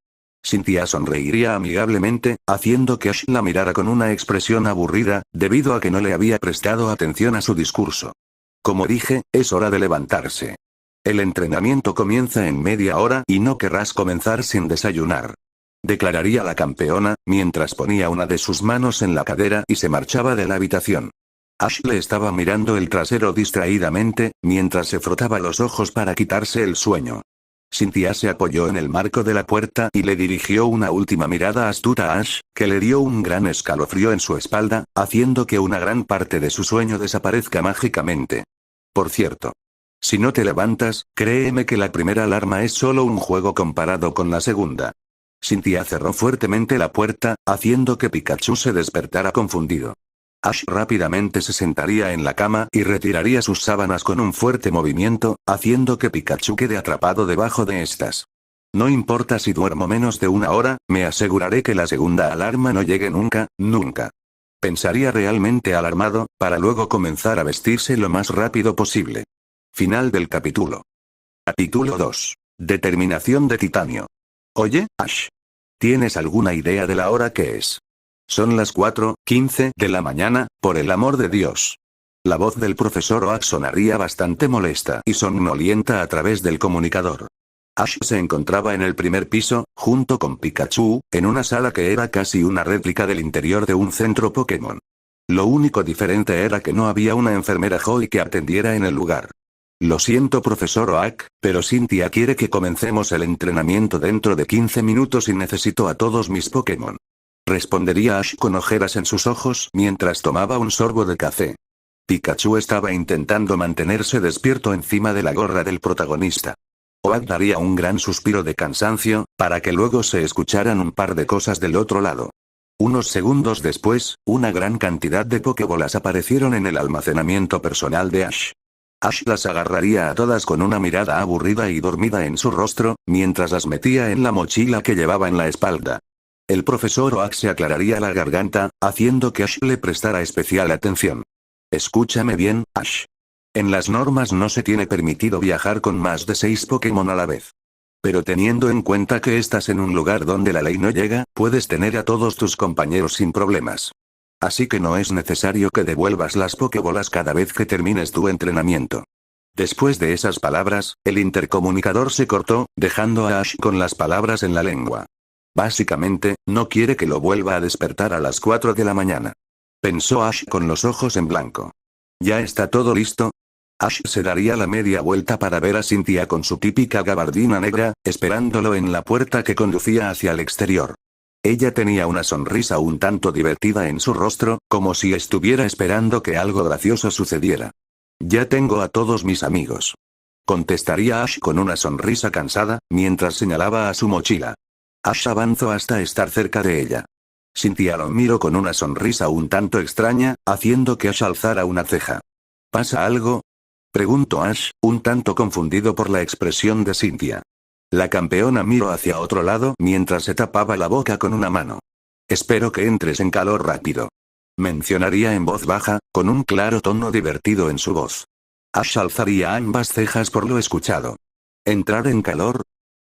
Cynthia sonreiría amigablemente, haciendo que Ash la mirara con una expresión aburrida, debido a que no le había prestado atención a su discurso. Como dije, es hora de levantarse. El entrenamiento comienza en media hora y no querrás comenzar sin desayunar. declararía la campeona, mientras ponía una de sus manos en la cadera y se marchaba de la habitación. Ash le estaba mirando el trasero distraídamente, mientras se frotaba los ojos para quitarse el sueño. Cynthia se apoyó en el marco de la puerta y le dirigió una última mirada astuta a Ash, que le dio un gran escalofrío en su espalda, haciendo que una gran parte de su sueño desaparezca mágicamente. Por cierto, si no te levantas, créeme que la primera alarma es solo un juego comparado con la segunda. Cynthia cerró fuertemente la puerta, haciendo que Pikachu se despertara confundido. Ash rápidamente se sentaría en la cama y retiraría sus sábanas con un fuerte movimiento, haciendo que Pikachu quede atrapado debajo de estas. No importa si duermo menos de una hora, me aseguraré que la segunda alarma no llegue nunca, nunca. Pensaría realmente alarmado, para luego comenzar a vestirse lo más rápido posible. Final del capítulo. Capítulo 2. Determinación de titanio. Oye, Ash. ¿Tienes alguna idea de la hora que es? Son las 4:15 de la mañana, por el amor de Dios. La voz del profesor Oak sonaría bastante molesta y somnolienta a través del comunicador. Ash se encontraba en el primer piso, junto con Pikachu, en una sala que era casi una réplica del interior de un centro Pokémon. Lo único diferente era que no había una enfermera Joy que atendiera en el lugar. Lo siento profesor Oak, pero Cynthia quiere que comencemos el entrenamiento dentro de 15 minutos y necesito a todos mis Pokémon. Respondería Ash con ojeras en sus ojos mientras tomaba un sorbo de café. Pikachu estaba intentando mantenerse despierto encima de la gorra del protagonista. Oak daría un gran suspiro de cansancio, para que luego se escucharan un par de cosas del otro lado. Unos segundos después, una gran cantidad de Pokébolas aparecieron en el almacenamiento personal de Ash. Ash las agarraría a todas con una mirada aburrida y dormida en su rostro, mientras las metía en la mochila que llevaba en la espalda. El profesor Oak se aclararía la garganta, haciendo que Ash le prestara especial atención. Escúchame bien, Ash. En las normas no se tiene permitido viajar con más de 6 Pokémon a la vez. Pero teniendo en cuenta que estás en un lugar donde la ley no llega, puedes tener a todos tus compañeros sin problemas. Así que no es necesario que devuelvas las Pokébolas cada vez que termines tu entrenamiento. Después de esas palabras, el intercomunicador se cortó, dejando a Ash con las palabras en la lengua. Básicamente, no quiere que lo vuelva a despertar a las 4 de la mañana. Pensó Ash con los ojos en blanco. ¿Ya está todo listo? Ash se daría la media vuelta para ver a Cynthia con su típica gabardina negra, esperándolo en la puerta que conducía hacia el exterior. Ella tenía una sonrisa un tanto divertida en su rostro, como si estuviera esperando que algo gracioso sucediera. Ya tengo a todos mis amigos. Contestaría Ash con una sonrisa cansada, mientras señalaba a su mochila. Ash avanzó hasta estar cerca de ella. Cynthia lo miró con una sonrisa un tanto extraña, haciendo que Ash alzara una ceja. ¿Pasa algo? Preguntó Ash, un tanto confundido por la expresión de Cynthia. La campeona miró hacia otro lado mientras se tapaba la boca con una mano. Espero que entres en calor rápido. Mencionaría en voz baja, con un claro tono divertido en su voz. Ash alzaría ambas cejas por lo escuchado. ¿Entrar en calor?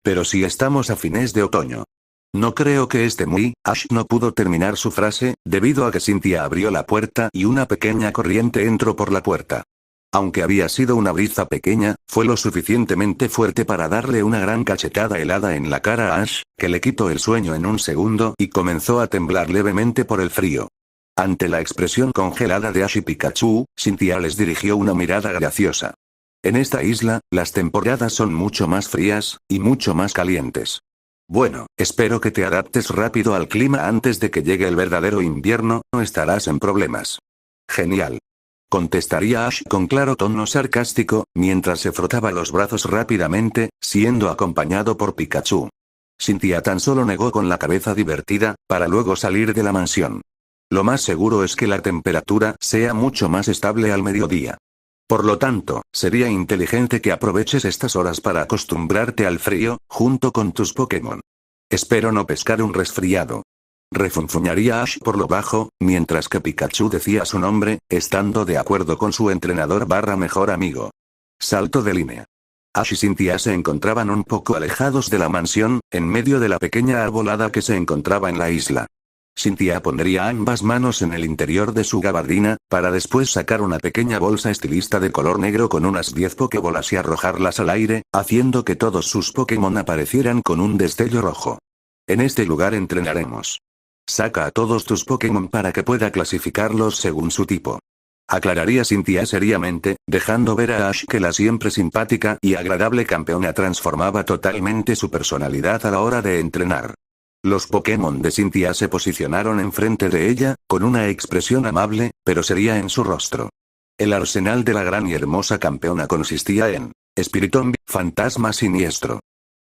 Pero si estamos a fines de otoño. No creo que esté muy. Ash no pudo terminar su frase, debido a que Cynthia abrió la puerta y una pequeña corriente entró por la puerta. Aunque había sido una brisa pequeña, fue lo suficientemente fuerte para darle una gran cachetada helada en la cara a Ash, que le quitó el sueño en un segundo y comenzó a temblar levemente por el frío. Ante la expresión congelada de Ash y Pikachu, Cynthia les dirigió una mirada graciosa. En esta isla, las temporadas son mucho más frías, y mucho más calientes. Bueno, espero que te adaptes rápido al clima antes de que llegue el verdadero invierno, no estarás en problemas. Genial. Contestaría Ash con claro tono sarcástico, mientras se frotaba los brazos rápidamente, siendo acompañado por Pikachu. Cynthia tan solo negó con la cabeza divertida, para luego salir de la mansión. Lo más seguro es que la temperatura sea mucho más estable al mediodía. Por lo tanto, sería inteligente que aproveches estas horas para acostumbrarte al frío, junto con tus Pokémon. Espero no pescar un resfriado. Refunfuñaría Ash por lo bajo, mientras que Pikachu decía su nombre, estando de acuerdo con su entrenador / mejor amigo. Salto de línea. Ash y Cynthia se encontraban un poco alejados de la mansión, en medio de la pequeña arbolada que se encontraba en la isla. Cynthia pondría ambas manos en el interior de su gabardina, para después sacar una pequeña bolsa estilista de color negro con unas 10 Pokébolas y arrojarlas al aire, haciendo que todos sus Pokémon aparecieran con un destello rojo. En este lugar entrenaremos. Saca a todos tus Pokémon para que pueda clasificarlos según su tipo. Aclararía Cynthia seriamente, dejando ver a Ash que la siempre simpática y agradable campeona transformaba totalmente su personalidad a la hora de entrenar. Los Pokémon de Cynthia se posicionaron enfrente de ella, con una expresión amable, pero seria en su rostro. El arsenal de la gran y hermosa campeona consistía en Spiritomb, fantasma siniestro.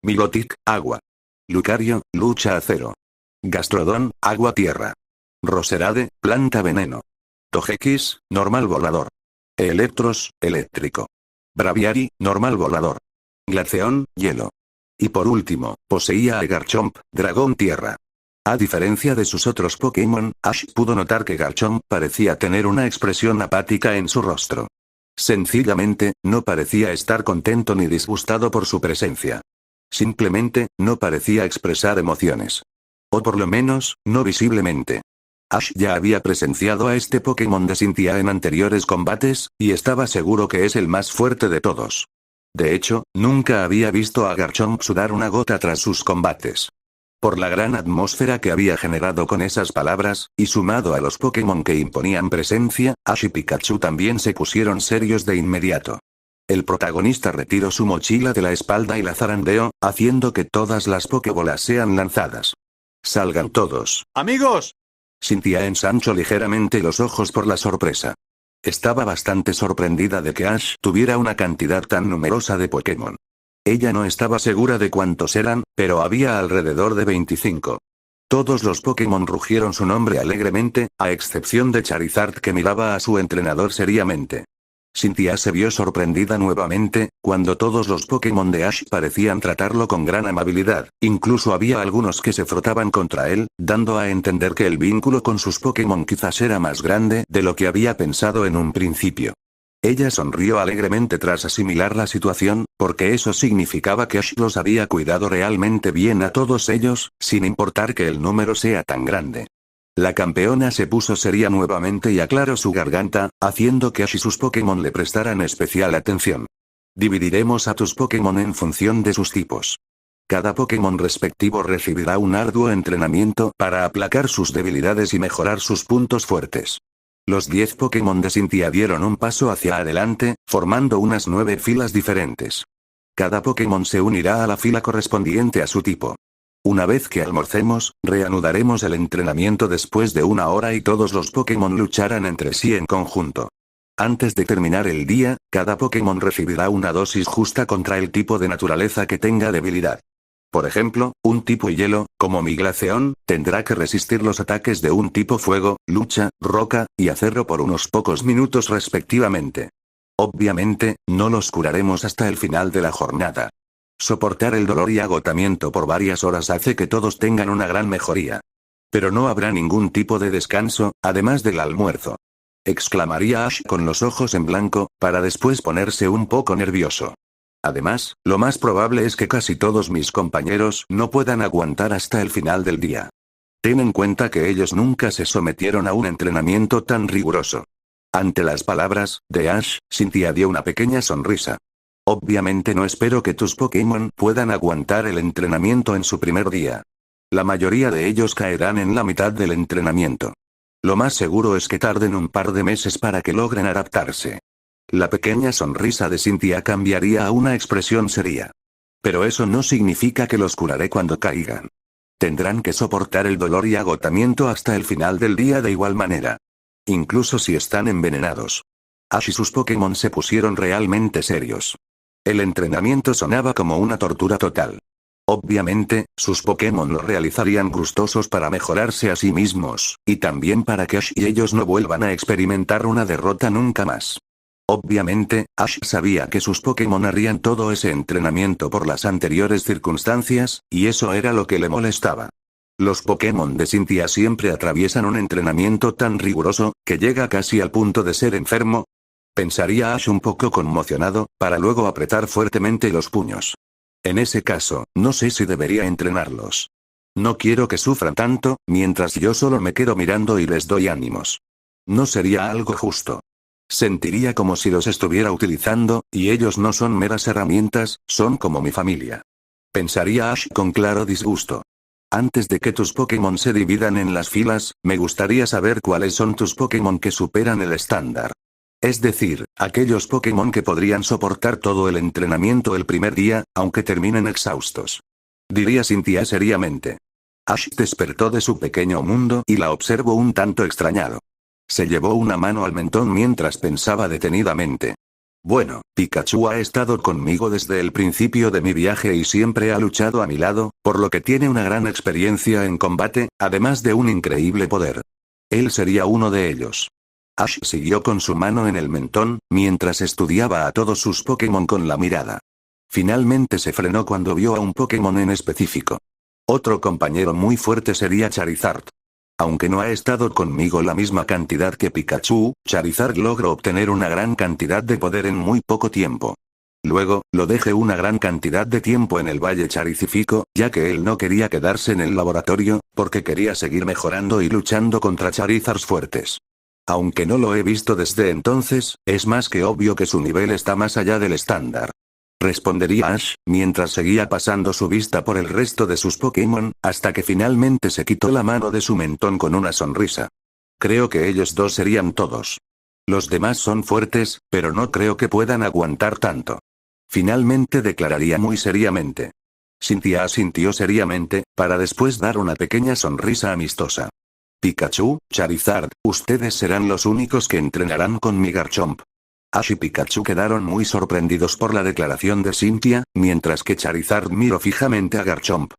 Milotic, agua. Lucario, lucha acero. Gastrodon, agua tierra. Roserade, planta veneno. Togekiss, normal volador. Electros, eléctrico. Braviary, normal volador. Glaceon, hielo. Y por último, poseía a Garchomp, dragón tierra. A diferencia de sus otros Pokémon, Ash pudo notar que Garchomp parecía tener una expresión apática en su rostro. Sencillamente, no parecía estar contento ni disgustado por su presencia. Simplemente, no parecía expresar emociones. O por lo menos, no visiblemente. Ash ya había presenciado a este Pokémon de Cynthia en anteriores combates, y estaba seguro que es el más fuerte de todos. De hecho, nunca había visto a Garchomp sudar una gota tras sus combates. Por la gran atmósfera que había generado con esas palabras, y sumado a los Pokémon que imponían presencia, Ash y Pikachu también se pusieron serios de inmediato. El protagonista retiró su mochila de la espalda y la zarandeó, haciendo que todas las Pokébolas sean lanzadas. ¡Salgan todos! ¡Amigos! Cynthia ensanchó ligeramente los ojos por la sorpresa. Estaba bastante sorprendida de que Ash tuviera una cantidad tan numerosa de Pokémon. Ella no estaba segura de cuántos eran, pero había alrededor de 25. Todos los Pokémon rugieron su nombre alegremente, a excepción de Charizard que miraba a su entrenador seriamente. Cynthia se vio sorprendida nuevamente, cuando todos los Pokémon de Ash parecían tratarlo con gran amabilidad, incluso había algunos que se frotaban contra él, dando a entender que el vínculo con sus Pokémon quizás era más grande de lo que había pensado en un principio. Ella sonrió alegremente tras asimilar la situación, porque eso significaba que Ash los había cuidado realmente bien a todos ellos, sin importar que el número sea tan grande. La campeona se puso seria nuevamente y aclaró su garganta, haciendo que Ash y sus Pokémon le prestaran especial atención. Dividiremos a tus Pokémon en función de sus tipos. Cada Pokémon respectivo recibirá un arduo entrenamiento para aplacar sus debilidades y mejorar sus puntos fuertes. Los 10 Pokémon de Cynthia dieron un paso hacia adelante, formando unas 9 filas diferentes. Cada Pokémon se unirá a la fila correspondiente a su tipo. Una vez que almorcemos, reanudaremos el entrenamiento después de 1 hora y todos los Pokémon lucharán entre sí en conjunto. Antes de terminar el día, cada Pokémon recibirá una dosis justa contra el tipo de naturaleza que tenga debilidad. Por ejemplo, un tipo hielo, como mi Glaceon, tendrá que resistir los ataques de un tipo fuego, lucha, roca, y acero por unos pocos minutos respectivamente. Obviamente, no los curaremos hasta el final de la jornada. Soportar el dolor y agotamiento por varias horas hace que todos tengan una gran mejoría. Pero no habrá ningún tipo de descanso, además del almuerzo. Exclamaría Ash con los ojos en blanco, para después ponerse un poco nervioso. Además, lo más probable es que casi todos mis compañeros no puedan aguantar hasta el final del día. Ten en cuenta que ellos nunca se sometieron a un entrenamiento tan riguroso. Ante las palabras de Ash, Cynthia dio una pequeña sonrisa. Obviamente no espero que tus Pokémon puedan aguantar el entrenamiento en su primer día. La mayoría de ellos caerán en la mitad del entrenamiento. Lo más seguro es que tarden un par de meses para que logren adaptarse. La pequeña sonrisa de Cynthia cambiaría a una expresión seria. Pero eso no significa que los curaré cuando caigan. Tendrán que soportar el dolor y agotamiento hasta el final del día de igual manera. Incluso si están envenenados. Ash y sus Pokémon se pusieron realmente serios. El entrenamiento sonaba como una tortura total. Obviamente, sus Pokémon lo realizarían gustosos para mejorarse a sí mismos, y también para que Ash y ellos no vuelvan a experimentar una derrota nunca más. Obviamente, Ash sabía que sus Pokémon harían todo ese entrenamiento por las anteriores circunstancias, y eso era lo que le molestaba. Los Pokémon de Cynthia siempre atraviesan un entrenamiento tan riguroso, que llega casi al punto de ser enfermo. Pensaría Ash un poco conmocionado, para luego apretar fuertemente los puños. En ese caso, no sé si debería entrenarlos. No quiero que sufran tanto, mientras yo solo me quedo mirando y les doy ánimos. No sería algo justo. Sentiría como si los estuviera utilizando, y ellos no son meras herramientas, son como mi familia. Pensaría Ash con claro disgusto. Antes de que tus Pokémon se dividan en las filas, me gustaría saber cuáles son tus Pokémon que superan el estándar. Es decir, aquellos Pokémon que podrían soportar todo el entrenamiento el primer día, aunque terminen exhaustos. Diría Cynthia seriamente. Ash despertó de su pequeño mundo y la observó un tanto extrañado. Se llevó una mano al mentón mientras pensaba detenidamente. Bueno, Pikachu ha estado conmigo desde el principio de mi viaje y siempre ha luchado a mi lado, por lo que tiene una gran experiencia en combate, además de un increíble poder. Él sería uno de ellos. Ash siguió con su mano en el mentón, mientras estudiaba a todos sus Pokémon con la mirada. Finalmente se frenó cuando vio a un Pokémon en específico. Otro compañero muy fuerte sería Charizard. Aunque no ha estado conmigo la misma cantidad que Pikachu, Charizard logró obtener una gran cantidad de poder en muy poco tiempo. Luego, lo dejé una gran cantidad de tiempo en el Valle Charizífico, ya que él no quería quedarse en el laboratorio, porque quería seguir mejorando y luchando contra Charizards fuertes. Aunque no lo he visto desde entonces, es más que obvio que su nivel está más allá del estándar. Respondería Ash, mientras seguía pasando su vista por el resto de sus Pokémon, hasta que finalmente se quitó la mano de su mentón con una sonrisa. Creo que ellos dos serían todos. Los demás son fuertes, pero no creo que puedan aguantar tanto. Finalmente declararía muy seriamente. Cynthia asintió seriamente, para después dar una pequeña sonrisa amistosa. Pikachu, Charizard, ustedes serán los únicos que entrenarán con mi Garchomp. Ash y Pikachu quedaron muy sorprendidos por la declaración de Cynthia, mientras que Charizard miró fijamente a Garchomp.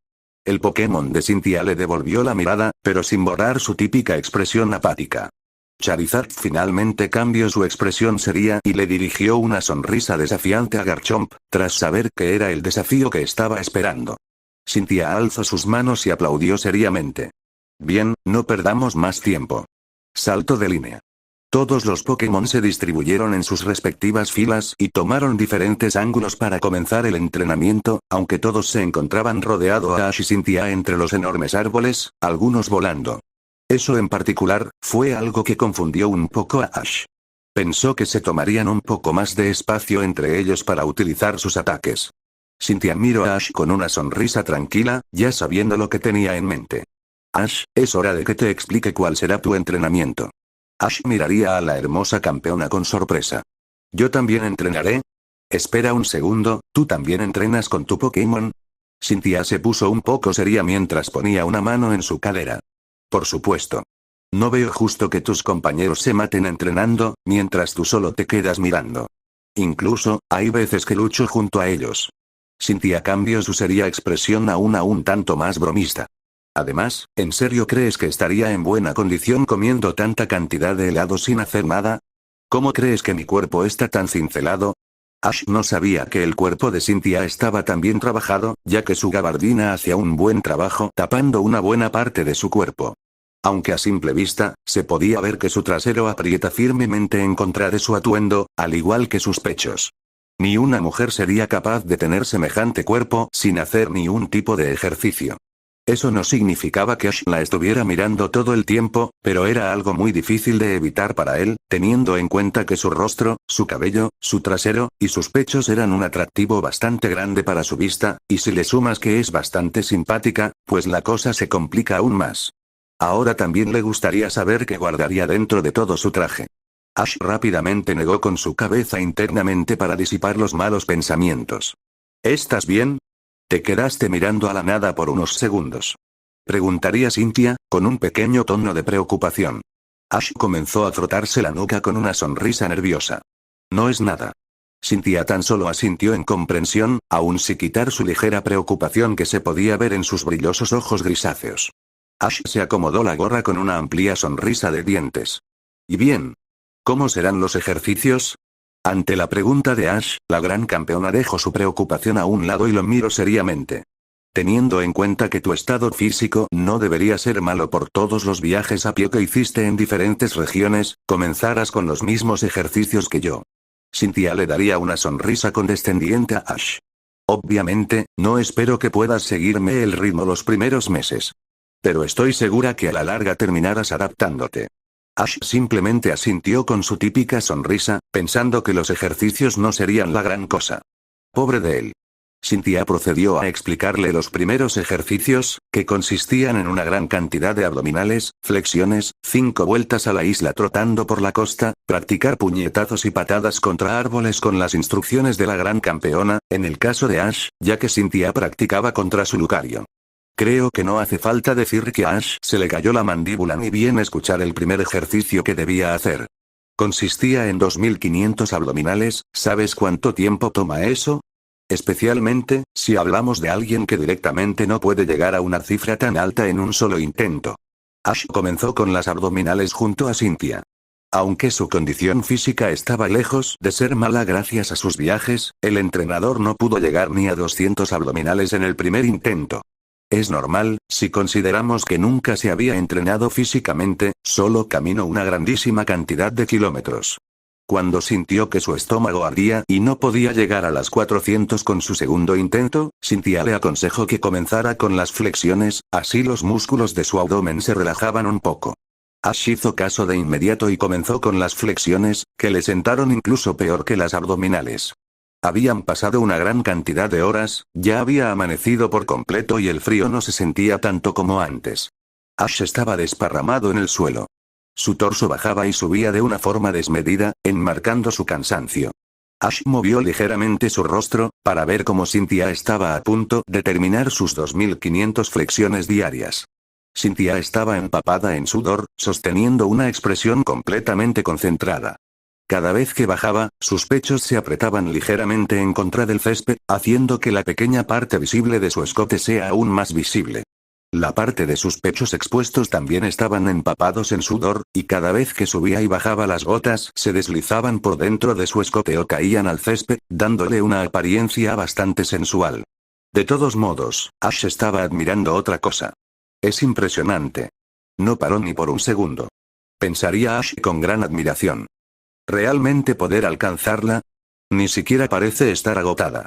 El Pokémon de Cynthia le devolvió la mirada, pero sin borrar su típica expresión apática. Charizard finalmente cambió su expresión seria y le dirigió una sonrisa desafiante a Garchomp, tras saber que era el desafío que estaba esperando. Cynthia alzó sus manos y aplaudió seriamente. Bien, no perdamos más tiempo. Salto de línea. Todos los Pokémon se distribuyeron en sus respectivas filas y tomaron diferentes ángulos para comenzar el entrenamiento, aunque todos se encontraban rodeados a Ash y Cynthia entre los enormes árboles, algunos volando. Eso en particular, fue algo que confundió un poco a Ash. Pensó que se tomarían un poco más de espacio entre ellos para utilizar sus ataques. Cynthia miró a Ash con una sonrisa tranquila, ya sabiendo lo que tenía en mente. Ash, es hora de que te explique cuál será tu entrenamiento. Ash miraría a la hermosa campeona con sorpresa. ¿Yo también entrenaré? Espera un segundo, ¿tú también entrenas con tu Pokémon? Cynthia se puso un poco seria mientras ponía una mano en su cadera. Por supuesto. No veo justo que tus compañeros se maten entrenando, mientras tú solo te quedas mirando. Incluso, hay veces que lucho junto a ellos. Cynthia cambió su seria expresión a una un tanto más bromista. Además, ¿en serio crees que estaría en buena condición comiendo tanta cantidad de helado sin hacer nada? ¿Cómo crees que mi cuerpo está tan cincelado? Ash no sabía que el cuerpo de Cynthia estaba tan bien trabajado, ya que su gabardina hacía un buen trabajo tapando una buena parte de su cuerpo. Aunque a simple vista, se podía ver que su trasero aprieta firmemente en contra de su atuendo, al igual que sus pechos. Ni una mujer sería capaz de tener semejante cuerpo sin hacer ni un tipo de ejercicio. Eso no significaba que Ash la estuviera mirando todo el tiempo, pero era algo muy difícil de evitar para él, teniendo en cuenta que su rostro, su cabello, su trasero, y sus pechos eran un atractivo bastante grande para su vista, y si le sumas que es bastante simpática, pues la cosa se complica aún más. Ahora también le gustaría saber qué guardaría dentro de todo su traje. Ash rápidamente negó con su cabeza internamente para disipar los malos pensamientos. ¿Estás bien? Te quedaste mirando a la nada por unos segundos. Preguntaría Cynthia, con un pequeño tono de preocupación. Ash comenzó a frotarse la nuca con una sonrisa nerviosa. No es nada. Cynthia tan solo asintió en comprensión, aun sin quitar su ligera preocupación que se podía ver en sus brillosos ojos grisáceos. Ash se acomodó la gorra con una amplia sonrisa de dientes. ¿Y bien? ¿Cómo serán los ejercicios? Ante la pregunta de Ash, la gran campeona dejó su preocupación a un lado y lo miró seriamente. Teniendo en cuenta que tu estado físico no debería ser malo por todos los viajes a pie que hiciste en diferentes regiones, comenzarás con los mismos ejercicios que yo. Cynthia le daría una sonrisa condescendiente a Ash. Obviamente, no espero que puedas seguirme el ritmo los primeros meses. Pero estoy segura que a la larga terminarás adaptándote. Ash simplemente asintió con su típica sonrisa, pensando que los ejercicios no serían la gran cosa. Pobre de él. Cynthia procedió a explicarle los primeros ejercicios, que consistían en una gran cantidad de abdominales, flexiones, 5 vueltas a la isla trotando por la costa, practicar puñetazos y patadas contra árboles con las instrucciones de la gran campeona, en el caso de Ash, ya que Cynthia practicaba contra su Lucario. Creo que no hace falta decir que a Ash se le cayó la mandíbula ni bien escuchar el primer ejercicio que debía hacer. Consistía en 2500 abdominales. ¿Sabes cuánto tiempo toma eso? Especialmente, si hablamos de alguien que directamente no puede llegar a una cifra tan alta en un solo intento. Ash comenzó con las abdominales junto a Cynthia. Aunque su condición física estaba lejos de ser mala gracias a sus viajes, el entrenador no pudo llegar ni a 200 abdominales en el primer intento. Es normal, si consideramos que nunca se había entrenado físicamente, solo caminó una grandísima cantidad de kilómetros. Cuando sintió que su estómago ardía y no podía llegar a las 400 con su segundo intento, Cynthia le aconsejó que comenzara con las flexiones, así los músculos de su abdomen se relajaban un poco. Ash hizo caso de inmediato y comenzó con las flexiones, que le sentaron incluso peor que las abdominales. Habían pasado una gran cantidad de horas, ya había amanecido por completo y el frío no se sentía tanto como antes. Ash estaba desparramado en el suelo. Su torso bajaba y subía de una forma desmedida, enmarcando su cansancio. Ash movió ligeramente su rostro, para ver cómo Cynthia estaba a punto de terminar sus 2500 flexiones diarias. Cynthia estaba empapada en sudor, sosteniendo una expresión completamente concentrada. Cada vez que bajaba, sus pechos se apretaban ligeramente en contra del césped, haciendo que la pequeña parte visible de su escote sea aún más visible. La parte de sus pechos expuestos también estaban empapados en sudor, y cada vez que subía y bajaba las gotas se deslizaban por dentro de su escote o caían al césped, dándole una apariencia bastante sensual. De todos modos, Ash estaba admirando otra cosa. Es impresionante. No paró ni por un segundo. Pensaría Ash con gran admiración. ¿Realmente poder alcanzarla? Ni siquiera parece estar agotada.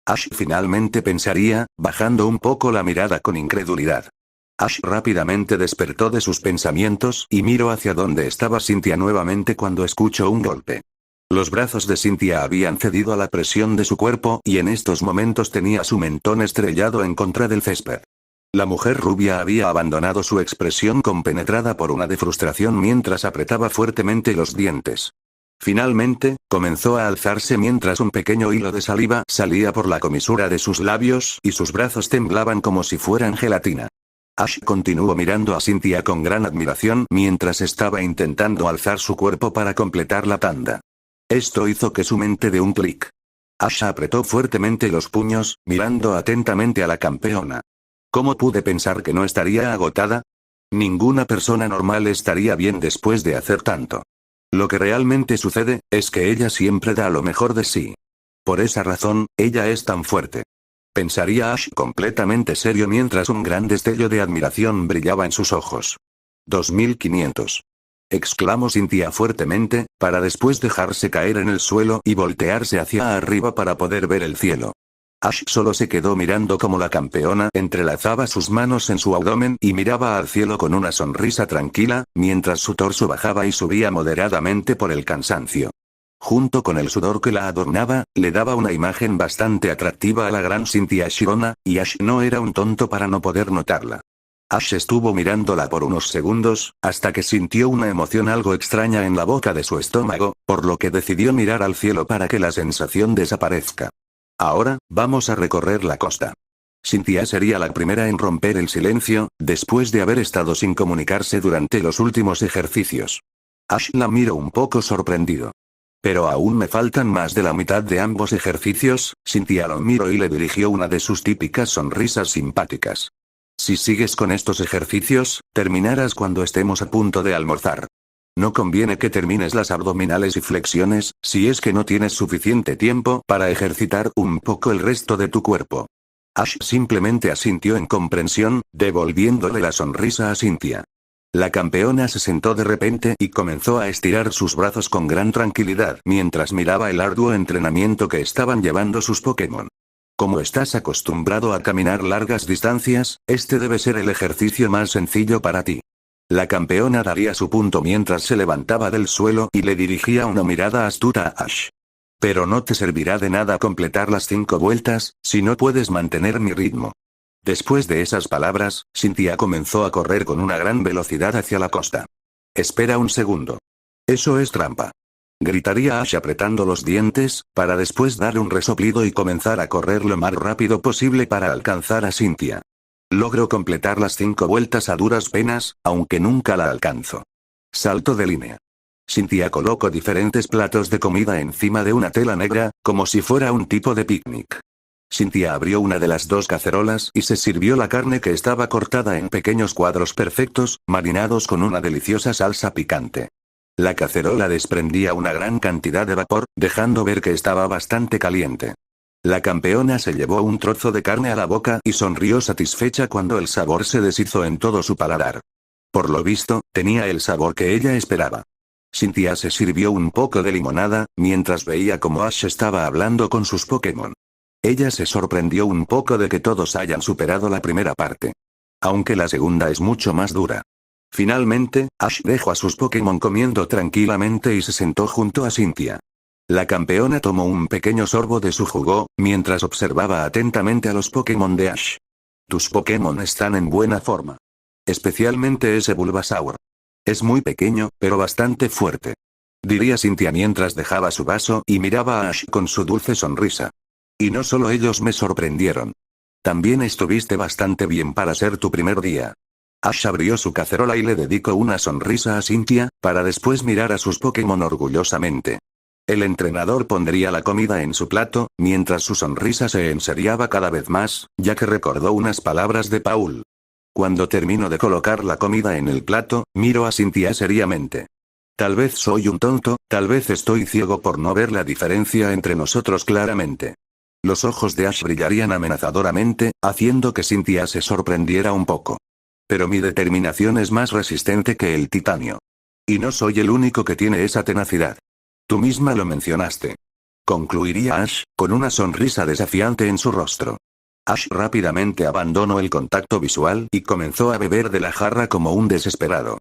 Ash finalmente pensaría, bajando un poco la mirada con incredulidad. Ash rápidamente despertó de sus pensamientos y miró hacia donde estaba Cynthia nuevamente cuando escuchó un golpe. Los brazos de Cynthia habían cedido a la presión de su cuerpo y en estos momentos tenía su mentón estrellado en contra del césped. La mujer rubia había abandonado su expresión compenetrada por una de frustración mientras apretaba fuertemente los dientes. Finalmente, comenzó a alzarse mientras un pequeño hilo de saliva salía por la comisura de sus labios y sus brazos temblaban como si fueran gelatina. Ash continuó mirando a Cynthia con gran admiración mientras estaba intentando alzar su cuerpo para completar la tanda. Esto hizo que su mente dé un clic. Ash apretó fuertemente los puños, mirando atentamente a la campeona. ¿Cómo pude pensar que no estaría agotada? Ninguna persona normal estaría bien después de hacer tanto. Lo que realmente sucede, es que ella siempre da lo mejor de sí. Por esa razón, ella es tan fuerte. Pensaría Ash completamente serio mientras un gran destello de admiración brillaba en sus ojos. 2500. Exclamó Cynthia fuertemente, para después dejarse caer en el suelo y voltearse hacia arriba para poder ver el cielo. Ash solo se quedó mirando como la campeona entrelazaba sus manos en su abdomen y miraba al cielo con una sonrisa tranquila, mientras su torso bajaba y subía moderadamente por el cansancio. Junto con el sudor que la adornaba, le daba una imagen bastante atractiva a la gran Cynthia Shirona, y Ash no era un tonto para no poder notarla. Ash estuvo mirándola por unos segundos, hasta que sintió una emoción algo extraña en la boca de su estómago, por lo que decidió mirar al cielo para que la sensación desaparezca. Ahora, vamos a recorrer la costa. Cynthia sería la primera en romper el silencio, después de haber estado sin comunicarse durante los últimos ejercicios. Ash la miró un poco sorprendido. Pero aún me faltan más de la mitad de ambos ejercicios. Cynthia lo miró y le dirigió una de sus típicas sonrisas simpáticas. Si sigues con estos ejercicios, terminarás cuando estemos a punto de almorzar. No conviene que termines las abdominales y flexiones, si es que no tienes suficiente tiempo para ejercitar un poco el resto de tu cuerpo. Ash simplemente asintió en comprensión, devolviéndole la sonrisa a Cynthia. La campeona se sentó de repente y comenzó a estirar sus brazos con gran tranquilidad mientras miraba el arduo entrenamiento que estaban llevando sus Pokémon. Como estás acostumbrado a caminar largas distancias, este debe ser el ejercicio más sencillo para ti. La campeona daría su punto mientras se levantaba del suelo y le dirigía una mirada astuta a Ash. Pero no te servirá de nada completar las 5 vueltas, si no puedes mantener mi ritmo. Después de esas palabras, Cynthia comenzó a correr con una gran velocidad hacia la costa. Espera un segundo. Eso es trampa. Gritaría Ash apretando los dientes, para después dar un resoplido y comenzar a correr lo más rápido posible para alcanzar a Cynthia. Logro completar las 5 vueltas a duras penas, aunque nunca la alcanzo. Salto de línea. Cynthia colocó diferentes platos de comida encima de una tela negra, como si fuera un tipo de picnic. Cynthia abrió una de las 2 cacerolas y se sirvió la carne que estaba cortada en pequeños cuadros perfectos, marinados con una deliciosa salsa picante. La cacerola desprendía una gran cantidad de vapor, dejando ver que estaba bastante caliente. La campeona se llevó un trozo de carne a la boca y sonrió satisfecha cuando el sabor se deshizo en todo su paladar. Por lo visto, tenía el sabor que ella esperaba. Cynthia se sirvió un poco de limonada, mientras veía cómo Ash estaba hablando con sus Pokémon. Ella se sorprendió un poco de que todos hayan superado la primera parte. Aunque la segunda es mucho más dura. Finalmente, Ash dejó a sus Pokémon comiendo tranquilamente y se sentó junto a Cynthia. La campeona tomó un pequeño sorbo de su jugo, mientras observaba atentamente a los Pokémon de Ash. Tus Pokémon están en buena forma. Especialmente ese Bulbasaur. Es muy pequeño, pero bastante fuerte. Diría Cynthia mientras dejaba su vaso y miraba a Ash con su dulce sonrisa. Y no solo ellos me sorprendieron. También estuviste bastante bien para ser tu primer día. Ash abrió su cacerola y le dedicó una sonrisa a Cynthia, para después mirar a sus Pokémon orgullosamente. El entrenador pondría la comida en su plato, mientras su sonrisa se enseriaba cada vez más, ya que recordó unas palabras de Paul. Cuando termino de colocar la comida en el plato, miro a Cynthia seriamente. Tal vez soy un tonto, tal vez estoy ciego por no ver la diferencia entre nosotros claramente. Los ojos de Ash brillarían amenazadoramente, haciendo que Cynthia se sorprendiera un poco. Pero mi determinación es más resistente que el titanio. Y no soy el único que tiene esa tenacidad. Tú misma lo mencionaste. Concluiría Ash, con una sonrisa desafiante en su rostro. Ash rápidamente abandonó el contacto visual y comenzó a beber de la jarra como un desesperado.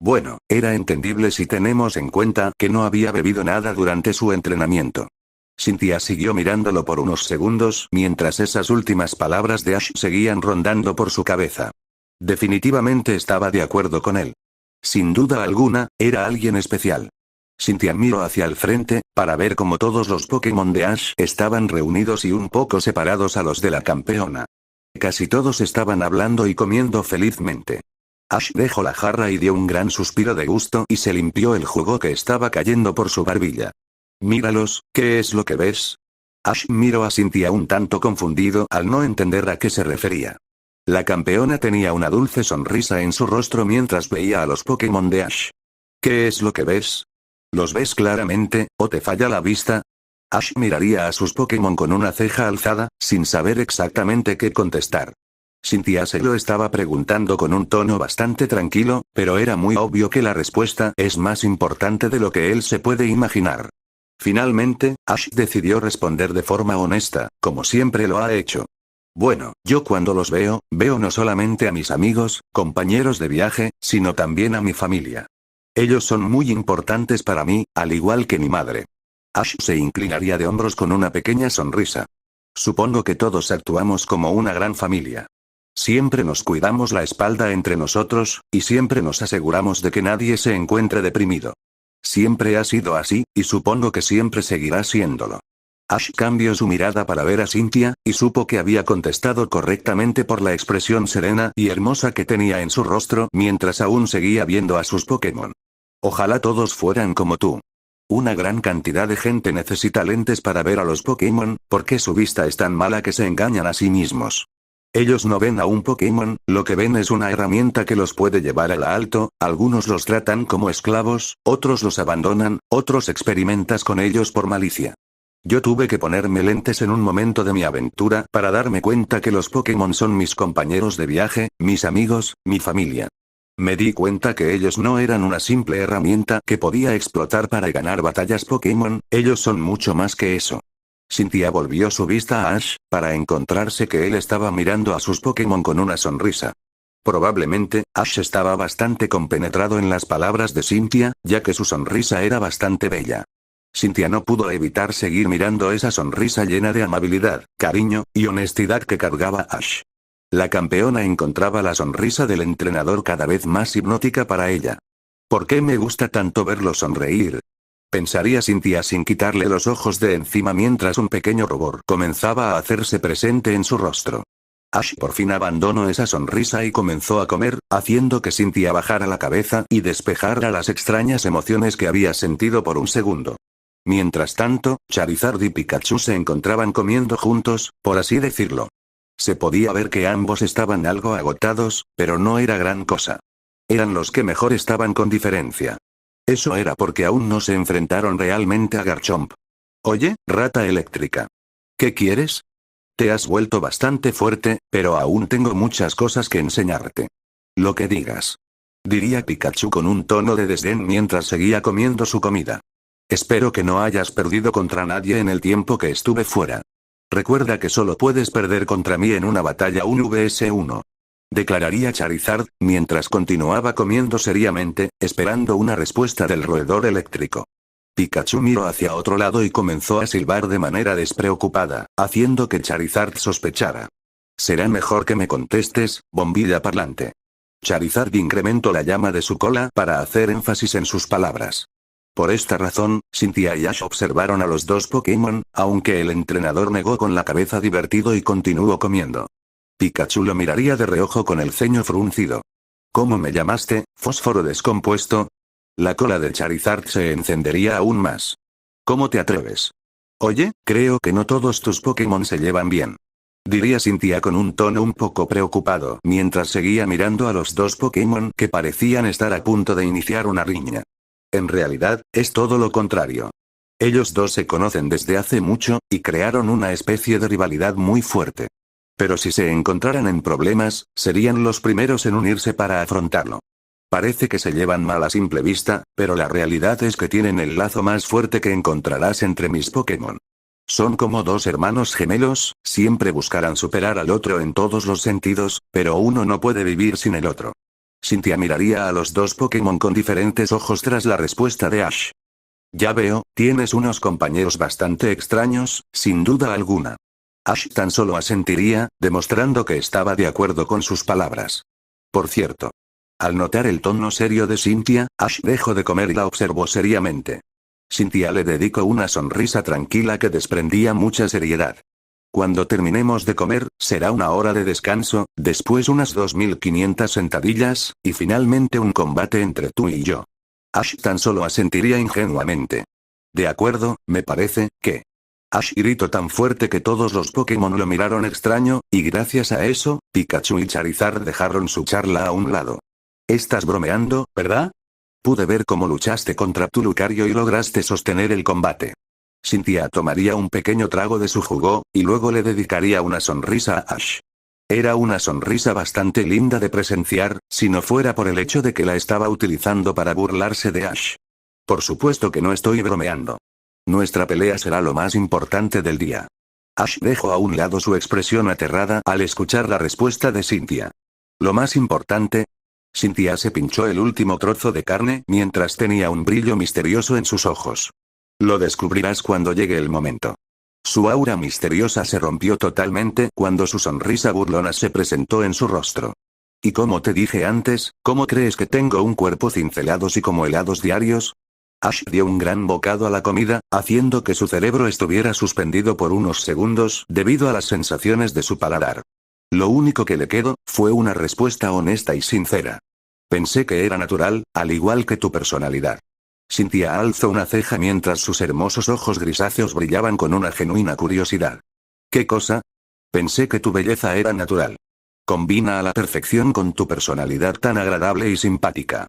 Bueno, era entendible si tenemos en cuenta que no había bebido nada durante su entrenamiento. Cynthia siguió mirándolo por unos segundos mientras esas últimas palabras de Ash seguían rondando por su cabeza. Definitivamente estaba de acuerdo con él. Sin duda alguna, era alguien especial. Cynthia miró hacia el frente, para ver cómo todos los Pokémon de Ash estaban reunidos y un poco separados a los de la campeona. Casi todos estaban hablando y comiendo felizmente. Ash dejó la jarra y dio un gran suspiro de gusto y se limpió el jugo que estaba cayendo por su barbilla. Míralos, ¿qué es lo que ves? Ash miró a Cynthia un tanto confundido al no entender a qué se refería. La campeona tenía una dulce sonrisa en su rostro mientras veía a los Pokémon de Ash. ¿Qué es lo que ves? ¿Los ves claramente, o te falla la vista? Ash miraría a sus Pokémon con una ceja alzada, sin saber exactamente qué contestar. Cynthia se lo estaba preguntando con un tono bastante tranquilo, pero era muy obvio que la respuesta es más importante de lo que él se puede imaginar. Finalmente, Ash decidió responder de forma honesta, como siempre lo ha hecho. Bueno, yo cuando los veo no solamente a mis amigos, compañeros de viaje, sino también a mi familia. Ellos son muy importantes para mí, al igual que mi madre. Ash se inclinaría de hombros con una pequeña sonrisa. Supongo que todos actuamos como una gran familia. Siempre nos cuidamos la espalda entre nosotros, y siempre nos aseguramos de que nadie se encuentre deprimido. Siempre ha sido así, y supongo que siempre seguirá siéndolo. Ash cambió su mirada para ver a Cynthia, y supo que había contestado correctamente por la expresión serena y hermosa que tenía en su rostro mientras aún seguía viendo a sus Pokémon. Ojalá todos fueran como tú. Una gran cantidad de gente necesita lentes para ver a los Pokémon, porque su vista es tan mala que se engañan a sí mismos. Ellos no ven a un Pokémon, lo que ven es una herramienta que los puede llevar al alto, algunos los tratan como esclavos, otros los abandonan, otros experimentas con ellos por malicia. Yo tuve que ponerme lentes en un momento de mi aventura para darme cuenta que los Pokémon son mis compañeros de viaje, mis amigos, mi familia. Me di cuenta que ellos no eran una simple herramienta que podía explotar para ganar batallas Pokémon, ellos son mucho más que eso. Cynthia volvió su vista a Ash, para encontrarse que él estaba mirando a sus Pokémon con una sonrisa. Probablemente, Ash estaba bastante compenetrado en las palabras de Cynthia, ya que su sonrisa era bastante bella. Cynthia no pudo evitar seguir mirando esa sonrisa llena de amabilidad, cariño y honestidad que cargaba Ash. La campeona encontraba la sonrisa del entrenador cada vez más hipnótica para ella. ¿Por qué me gusta tanto verlo sonreír?, pensaría Cynthia sin quitarle los ojos de encima mientras un pequeño rubor comenzaba a hacerse presente en su rostro. Ash por fin abandonó esa sonrisa y comenzó a comer, haciendo que Cynthia bajara la cabeza y despejara las extrañas emociones que había sentido por un segundo. Mientras tanto, Charizard y Pikachu se encontraban comiendo juntos, por así decirlo. Se podía ver que ambos estaban algo agotados, pero no era gran cosa. Eran los que mejor estaban con diferencia. Eso era porque aún no se enfrentaron realmente a Garchomp. Oye, rata eléctrica. ¿Qué quieres? Te has vuelto bastante fuerte, pero aún tengo muchas cosas que enseñarte. Lo que digas. Diría Pikachu con un tono de desdén mientras seguía comiendo su comida. Espero que no hayas perdido contra nadie en el tiempo que estuve fuera. Recuerda que solo puedes perder contra mí en una batalla 1 vs 1. Declararía Charizard, mientras continuaba comiendo seriamente, esperando una respuesta del roedor eléctrico. Pikachu miró hacia otro lado y comenzó a silbar de manera despreocupada, haciendo que Charizard sospechara. Será mejor que me contestes, bombilla parlante. Charizard incrementó la llama de su cola para hacer énfasis en sus palabras. Por esta razón, Cynthia y Ash observaron a los dos Pokémon, aunque el entrenador negó con la cabeza divertido y continuó comiendo. Pikachu lo miraría de reojo con el ceño fruncido. ¿Cómo me llamaste, fósforo descompuesto? La cola de Charizard se encendería aún más. ¿Cómo te atreves? Oye, creo que no todos tus Pokémon se llevan bien. Diría Cynthia con un tono un poco preocupado mientras seguía mirando a los dos Pokémon que parecían estar a punto de iniciar una riña. En realidad, es todo lo contrario. Ellos dos se conocen desde hace mucho, y crearon una especie de rivalidad muy fuerte. Pero si se encontraran en problemas, serían los primeros en unirse para afrontarlo. Parece que se llevan mal a simple vista, pero la realidad es que tienen el lazo más fuerte que encontrarás entre mis Pokémon. Son como dos hermanos gemelos, siempre buscarán superar al otro en todos los sentidos, pero uno no puede vivir sin el otro. Cynthia miraría a los dos Pokémon con diferentes ojos tras la respuesta de Ash. Ya veo, tienes unos compañeros bastante extraños, sin duda alguna. Ash tan solo asentiría, demostrando que estaba de acuerdo con sus palabras. Por cierto. Al notar el tono serio de Cynthia, Ash dejó de comer y la observó seriamente. Cynthia le dedicó una sonrisa tranquila que desprendía mucha seriedad. Cuando terminemos de comer, será una hora de descanso, después unas 2500 sentadillas, y finalmente un combate entre tú y yo. Ash tan solo asentiría ingenuamente. De acuerdo, me parece que... Ash gritó tan fuerte que todos los Pokémon lo miraron extraño, y gracias a eso, Pikachu y Charizard dejaron su charla a un lado. Estás bromeando, ¿verdad? Pude ver cómo luchaste contra tu Lucario y lograste sostener el combate. Cynthia tomaría un pequeño trago de su jugo, y luego le dedicaría una sonrisa a Ash. Era una sonrisa bastante linda de presenciar, si no fuera por el hecho de que la estaba utilizando para burlarse de Ash. Por supuesto que no estoy bromeando. Nuestra pelea será lo más importante del día. Ash dejó a un lado su expresión aterrada al escuchar la respuesta de Cynthia. ¿Lo más importante? Cynthia se pinchó el último trozo de carne mientras tenía un brillo misterioso en sus ojos. Lo descubrirás cuando llegue el momento. Su aura misteriosa se rompió totalmente cuando su sonrisa burlona se presentó en su rostro. Y como te dije antes, ¿cómo crees que tengo un cuerpo cincelados y como helados diarios? Ash dio un gran bocado a la comida, haciendo que su cerebro estuviera suspendido por unos segundos debido a las sensaciones de su paladar. Lo único que le quedó fue una respuesta honesta y sincera. Pensé que era natural, al igual que tu personalidad. Cynthia alzó una ceja mientras sus hermosos ojos grisáceos brillaban con una genuina curiosidad. ¿Qué cosa? Pensé que tu belleza era natural. Combina a la perfección con tu personalidad tan agradable y simpática.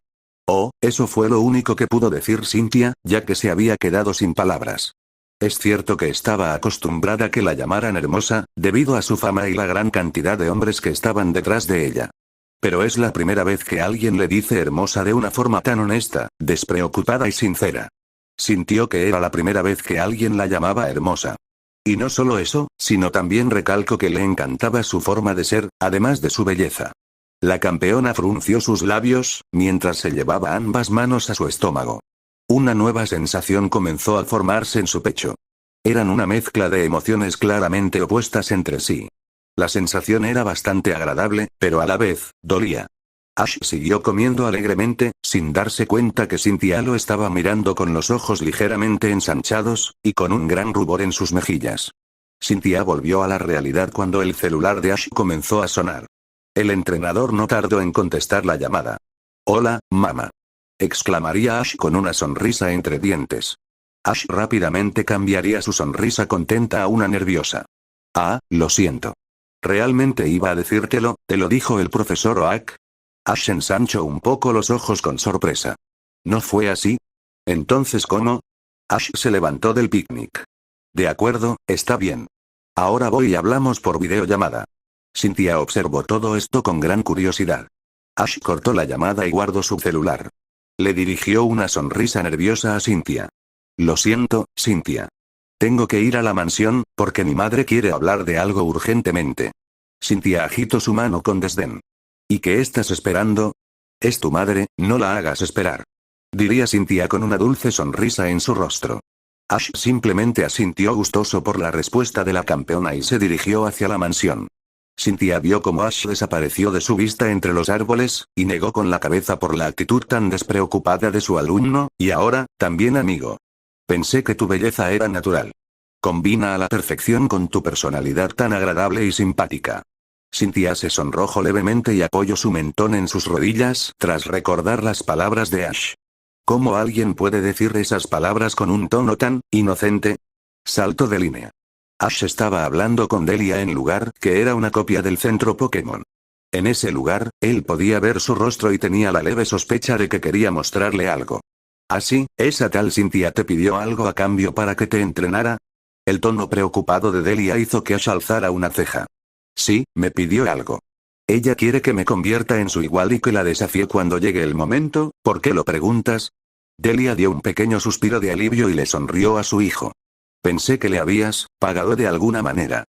Oh, eso fue lo único que pudo decir Cynthia, ya que se había quedado sin palabras. Es cierto que estaba acostumbrada a que la llamaran hermosa, debido a su fama y la gran cantidad de hombres que estaban detrás de ella. Pero es la primera vez que alguien le dice hermosa de una forma tan honesta, despreocupada y sincera. Sintió que era la primera vez que alguien la llamaba hermosa. Y no solo eso, sino también recalcó que le encantaba su forma de ser, además de su belleza. La campeona frunció sus labios, mientras se llevaba ambas manos a su estómago. Una nueva sensación comenzó a formarse en su pecho. Eran una mezcla de emociones claramente opuestas entre sí. La sensación era bastante agradable, pero a la vez, dolía. Ash siguió comiendo alegremente, sin darse cuenta que Cynthia lo estaba mirando con los ojos ligeramente ensanchados, y con un gran rubor en sus mejillas. Cynthia volvió a la realidad cuando el celular de Ash comenzó a sonar. El entrenador no tardó en contestar la llamada. «Hola, mamá», exclamaría Ash con una sonrisa entre dientes. Ash rápidamente cambiaría su sonrisa contenta a una nerviosa. «Ah, lo siento. Realmente iba a decírtelo, ¿te lo dijo el profesor Oak?» Ash ensanchó un poco los ojos con sorpresa. ¿No fue así? Entonces, ¿cómo? Ash se levantó del picnic. De acuerdo, está bien. Ahora voy y hablamos por videollamada. Cynthia observó todo esto con gran curiosidad. Ash cortó la llamada y guardó su celular. Le dirigió una sonrisa nerviosa a Cynthia. Lo siento, Cynthia. Tengo que ir a la mansión, porque mi madre quiere hablar de algo urgentemente. Cynthia agitó su mano con desdén. ¿Y qué estás esperando? Es tu madre, no la hagas esperar. Diría Cynthia con una dulce sonrisa en su rostro. Ash simplemente asintió gustoso por la respuesta de la campeona y se dirigió hacia la mansión. Cynthia vio cómo Ash desapareció de su vista entre los árboles, y negó con la cabeza por la actitud tan despreocupada de su alumno, y ahora, también amigo. Pensé que tu belleza era natural. Combina a la perfección con tu personalidad tan agradable y simpática. Cynthia se sonrojó levemente y apoyó su mentón en sus rodillas, tras recordar las palabras de Ash. ¿Cómo alguien puede decir esas palabras con un tono tan inocente? Salto de línea. Ash estaba hablando con Delia en lugar que era una copia del centro Pokémon. En ese lugar, él podía ver su rostro y tenía la leve sospecha de que quería mostrarle algo. ¿Así, esa tal Cynthia te pidió algo a cambio para que te entrenara? El tono preocupado de Delia hizo que Ash alzara una ceja. Sí, me pidió algo. Ella quiere que me convierta en su igual y que la desafíe cuando llegue el momento, ¿por qué lo preguntas? Delia dio un pequeño suspiro de alivio y le sonrió a su hijo. Pensé que le habías pagado de alguna manera.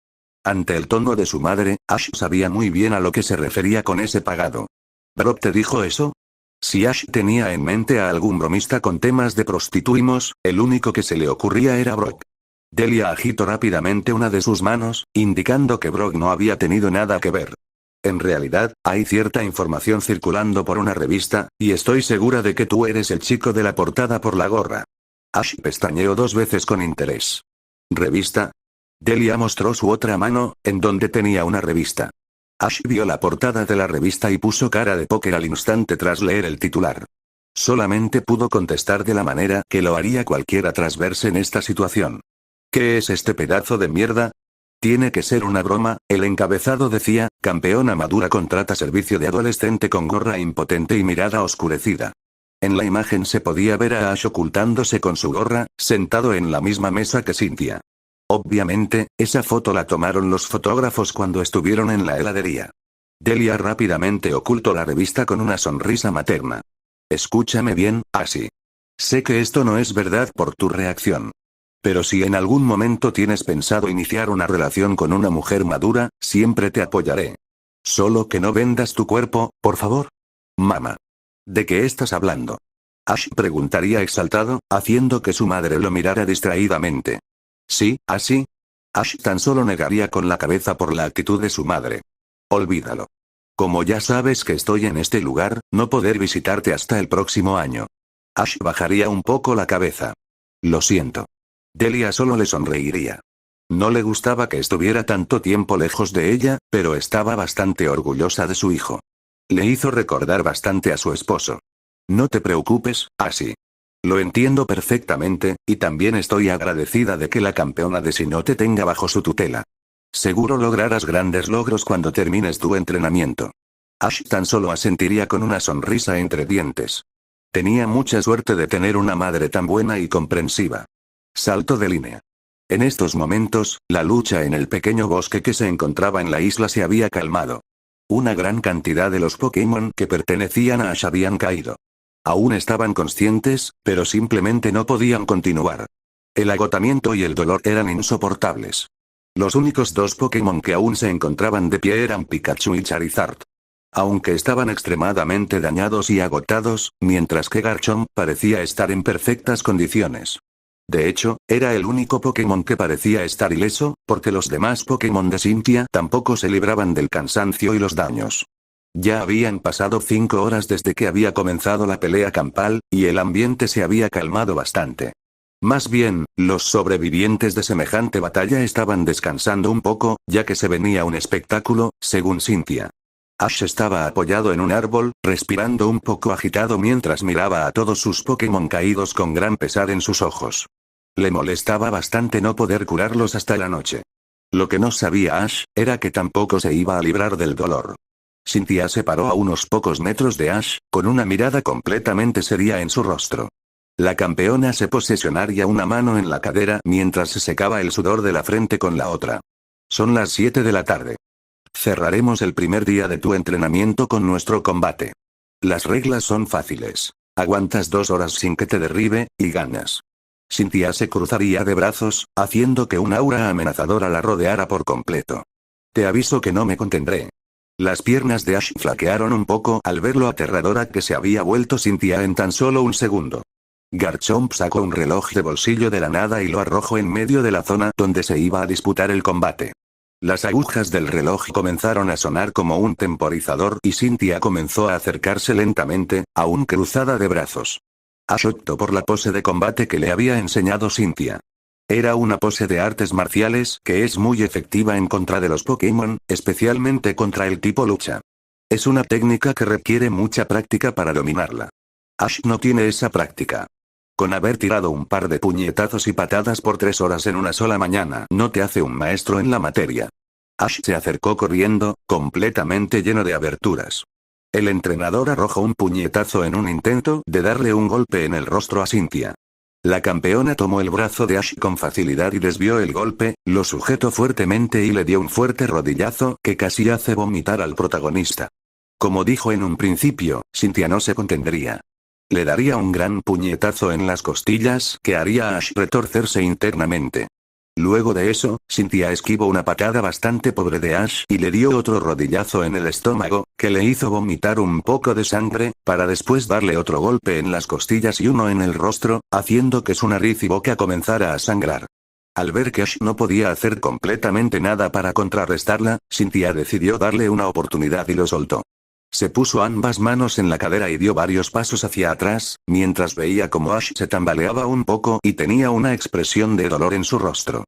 Ante el tono de su madre, Ash sabía muy bien a lo que se refería con ese pagado. ¿Brock te dijo eso? Si Ash tenía en mente a algún bromista con temas de prostituimos, el único que se le ocurría era Brock. Delia agitó rápidamente una de sus manos, indicando que Brock no había tenido nada que ver. En realidad, hay cierta información circulando por una revista, y estoy segura de que tú eres el chico de la portada por la gorra. Ash pestañeó 2 veces con interés. ¿Revista? Delia mostró su otra mano, en donde tenía una revista. Ash vio la portada de la revista y puso cara de póker al instante tras leer el titular. Solamente pudo contestar de la manera que lo haría cualquiera tras verse en esta situación. ¿Qué es este pedazo de mierda? Tiene que ser una broma, el encabezado decía, campeona madura contrata servicio de adolescente con gorra impotente y mirada oscurecida. En la imagen se podía ver a Ash ocultándose con su gorra, sentado en la misma mesa que Cynthia. Obviamente, esa foto la tomaron los fotógrafos cuando estuvieron en la heladería. Delia rápidamente ocultó la revista con una sonrisa materna. Escúchame bien, Así. Sé que esto no es verdad por tu reacción. Pero si en algún momento tienes pensado iniciar una relación con una mujer madura, siempre te apoyaré. Solo que no vendas tu cuerpo, por favor. Mamá. ¿De qué estás hablando? Ash preguntaría exaltado, haciendo que su madre lo mirara distraídamente. Sí, así. Ash tan solo negaría con la cabeza por la actitud de su madre. Olvídalo. Como ya sabes que estoy en este lugar, no poder visitarte hasta el próximo año. Ash bajaría un poco la cabeza. Lo siento. Delia solo le sonreiría. No le gustaba que estuviera tanto tiempo lejos de ella, pero estaba bastante orgullosa de su hijo. Le hizo recordar bastante a su esposo. No te preocupes, Así. Lo entiendo perfectamente, y también estoy agradecida de que la campeona de Sinnoh te tenga bajo su tutela. Seguro lograrás grandes logros cuando termines tu entrenamiento. Ash tan solo asentiría con una sonrisa entre dientes. Tenía mucha suerte de tener una madre tan buena y comprensiva. Salto de línea. En estos momentos, la lucha en el pequeño bosque que se encontraba en la isla se había calmado. Una gran cantidad de los Pokémon que pertenecían a Ash habían caído. Aún estaban conscientes, pero simplemente no podían continuar. El agotamiento y el dolor eran insoportables. Los únicos 2 Pokémon que aún se encontraban de pie eran Pikachu y Charizard. aunque estaban extremadamente dañados y agotados, mientras que Garchomp parecía estar en perfectas condiciones. De hecho, era el único Pokémon que parecía estar ileso, porque los demás Pokémon de Cynthia tampoco se libraban del cansancio y los daños. Ya habían pasado 5 horas desde que había comenzado la pelea campal, y el ambiente se había calmado bastante. Más bien, los sobrevivientes de semejante batalla estaban descansando un poco, ya que se venía un espectáculo, según Cynthia. Ash estaba apoyado en un árbol, respirando un poco agitado mientras miraba a todos sus Pokémon caídos con gran pesar en sus ojos. Le molestaba bastante no poder curarlos hasta la noche. Lo que no sabía Ash, era que tampoco se iba a librar del dolor. Cynthia se paró a unos pocos metros de Ash, con una mirada completamente seria en su rostro. La campeona se posesionaría una mano en la cadera mientras se secaba el sudor de la frente con la otra. Son las 7 de la tarde. Cerraremos el primer día de tu entrenamiento con nuestro combate. Las reglas son fáciles. Aguantas 2 horas sin que te derribe, y ganas. Cynthia se cruzaría de brazos, haciendo que un aura amenazadora la rodeara por completo. Te aviso que no me contendré. Las piernas de Ash flaquearon un poco al ver lo aterradora que se había vuelto Cynthia en tan solo un segundo. Garchomp sacó un reloj de bolsillo de la nada y lo arrojó en medio de la zona donde se iba a disputar el combate. Las agujas del reloj comenzaron a sonar como un temporizador y Cynthia comenzó a acercarse lentamente, aún cruzada de brazos. Ash optó por la pose de combate que le había enseñado Cynthia. Era una pose de artes marciales que es muy efectiva en contra de los Pokémon, especialmente contra el tipo lucha. Es una técnica que requiere mucha práctica para dominarla. Ash no tiene esa práctica. Con haber tirado un par de puñetazos y patadas por 3 horas en una sola mañana no te hace un maestro en la materia. Ash se acercó corriendo, completamente lleno de aberturas. El entrenador arrojó un puñetazo en un intento de darle un golpe en el rostro a Cynthia. La campeona tomó el brazo de Ash con facilidad y desvió el golpe, lo sujetó fuertemente y le dio un fuerte rodillazo que casi hace vomitar al protagonista. Como dijo en un principio, Cynthia no se contendría. Le daría un gran puñetazo en las costillas que haría a Ash retorcerse internamente. Luego de eso, Cynthia esquivó una patada bastante pobre de Ash y le dio otro rodillazo en el estómago, que le hizo vomitar un poco de sangre, para después darle otro golpe en las costillas y uno en el rostro, haciendo que su nariz y boca comenzara a sangrar. Al ver que Ash no podía hacer completamente nada para contrarrestarla, Cynthia decidió darle una oportunidad y lo soltó. Se puso ambas manos en la cadera y dio varios pasos hacia atrás, mientras veía como Ash se tambaleaba un poco y tenía una expresión de dolor en su rostro.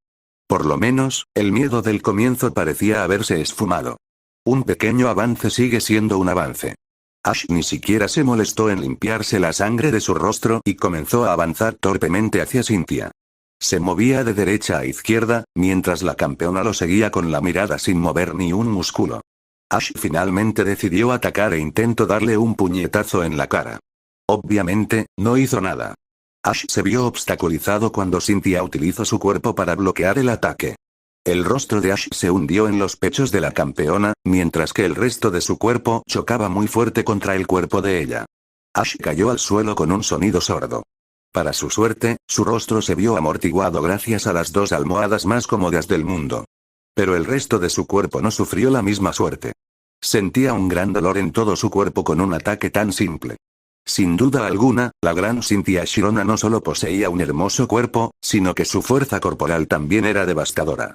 Por lo menos, el miedo del comienzo parecía haberse esfumado. Un pequeño avance sigue siendo un avance. Ash ni siquiera se molestó en limpiarse la sangre de su rostro y comenzó a avanzar torpemente hacia Cynthia. Se movía de derecha a izquierda, mientras la campeona lo seguía con la mirada sin mover ni un músculo. Ash finalmente decidió atacar e intentó darle un puñetazo en la cara. Obviamente, no hizo nada. Ash se vio obstaculizado cuando Cynthia utilizó su cuerpo para bloquear el ataque. El rostro de Ash se hundió en los pechos de la campeona, mientras que el resto de su cuerpo chocaba muy fuerte contra el cuerpo de ella. Ash cayó al suelo con un sonido sordo. Para su suerte, su rostro se vio amortiguado gracias a las 2 almohadas más cómodas del mundo. Pero el resto de su cuerpo no sufrió la misma suerte. Sentía un gran dolor en todo su cuerpo con un ataque tan simple. Sin duda alguna, la gran Cynthia Sirona no solo poseía un hermoso cuerpo, sino que su fuerza corporal también era devastadora.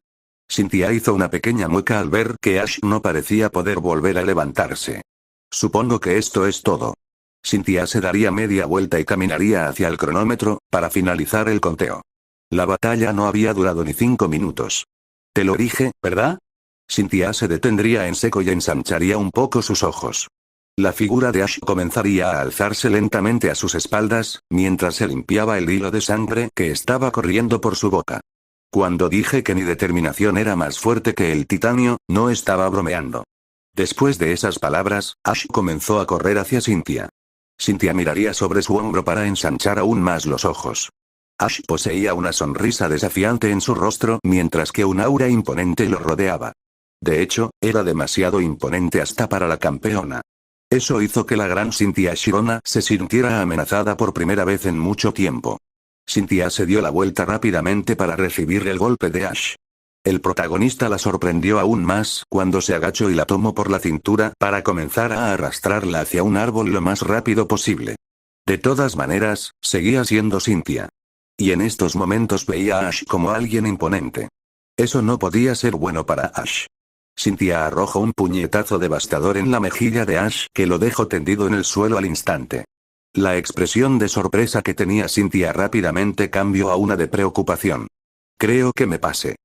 Cynthia hizo una pequeña mueca al ver que Ash no parecía poder volver a levantarse. Supongo que esto es todo. Cynthia se daría media vuelta y caminaría hacia el cronómetro, para finalizar el conteo. La batalla no había durado ni 5 minutos. Te lo dije, ¿verdad? Cynthia se detendría en seco y ensancharía un poco sus ojos. La figura de Ash comenzaría a alzarse lentamente a sus espaldas, mientras se limpiaba el hilo de sangre que estaba corriendo por su boca. Cuando dije que mi determinación era más fuerte que el titanio, no estaba bromeando. Después de esas palabras, Ash comenzó a correr hacia Cynthia. Cynthia miraría sobre su hombro para ensanchar aún más los ojos. Ash poseía una sonrisa desafiante en su rostro mientras que un aura imponente lo rodeaba. De hecho, era demasiado imponente hasta para la campeona. Eso hizo que la gran Cynthia Sirona se sintiera amenazada por primera vez en mucho tiempo. Cynthia se dio la vuelta rápidamente para recibir el golpe de Ash. El protagonista la sorprendió aún más cuando se agachó y la tomó por la cintura para comenzar a arrastrarla hacia un árbol lo más rápido posible. De todas maneras, seguía siendo Cynthia. Y en estos momentos veía a Ash como alguien imponente. Eso no podía ser bueno para Ash. Cynthia arrojó un puñetazo devastador en la mejilla de Ash que lo dejó tendido en el suelo al instante. La expresión de sorpresa que tenía Cynthia rápidamente cambió a una de preocupación. Creo que me pasé.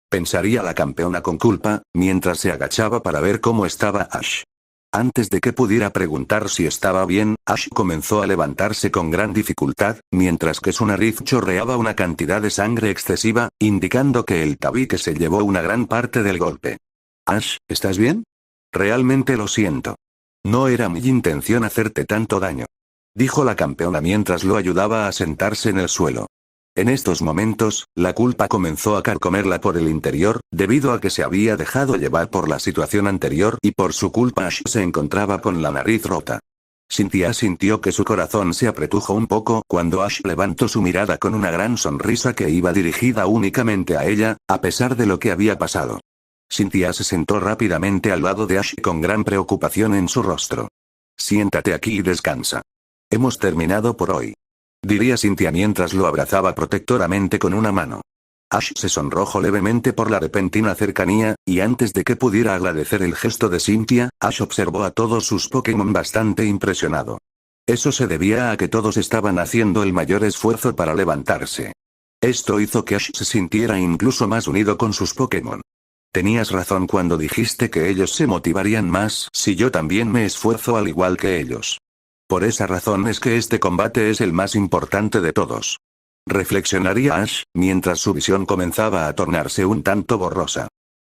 Pensaría la campeona con culpa, mientras se agachaba para ver cómo estaba Ash. Antes de que pudiera preguntar si estaba bien, Ash comenzó a levantarse con gran dificultad, mientras que su nariz chorreaba una cantidad de sangre excesiva, indicando que el tabique se llevó una gran parte del golpe. Ash, ¿estás bien? Realmente lo siento. No era mi intención hacerte tanto daño, dijo la campeona mientras lo ayudaba a sentarse en el suelo. En estos momentos, la culpa comenzó a carcomerla por el interior, debido a que se había dejado llevar por la situación anterior y por su culpa Ash se encontraba con la nariz rota. Cynthia sintió que su corazón se apretujó un poco cuando Ash levantó su mirada con una gran sonrisa que iba dirigida únicamente a ella, a pesar de lo que había pasado. Cynthia se sentó rápidamente al lado de Ash con gran preocupación en su rostro. Siéntate aquí y descansa. Hemos terminado por hoy, diría Cynthia mientras lo abrazaba protectoramente con una mano. Ash se sonrojó levemente por la repentina cercanía, y antes de que pudiera agradecer el gesto de Cynthia, Ash observó a todos sus Pokémon bastante impresionado. Eso se debía a que todos estaban haciendo el mayor esfuerzo para levantarse. Esto hizo que Ash se sintiera incluso más unido con sus Pokémon. Tenías razón cuando dijiste que ellos se motivarían más si yo también me esfuerzo al igual que ellos. Por esa razón es que este combate es el más importante de todos. Reflexionaría Ash, mientras su visión comenzaba a tornarse un tanto borrosa.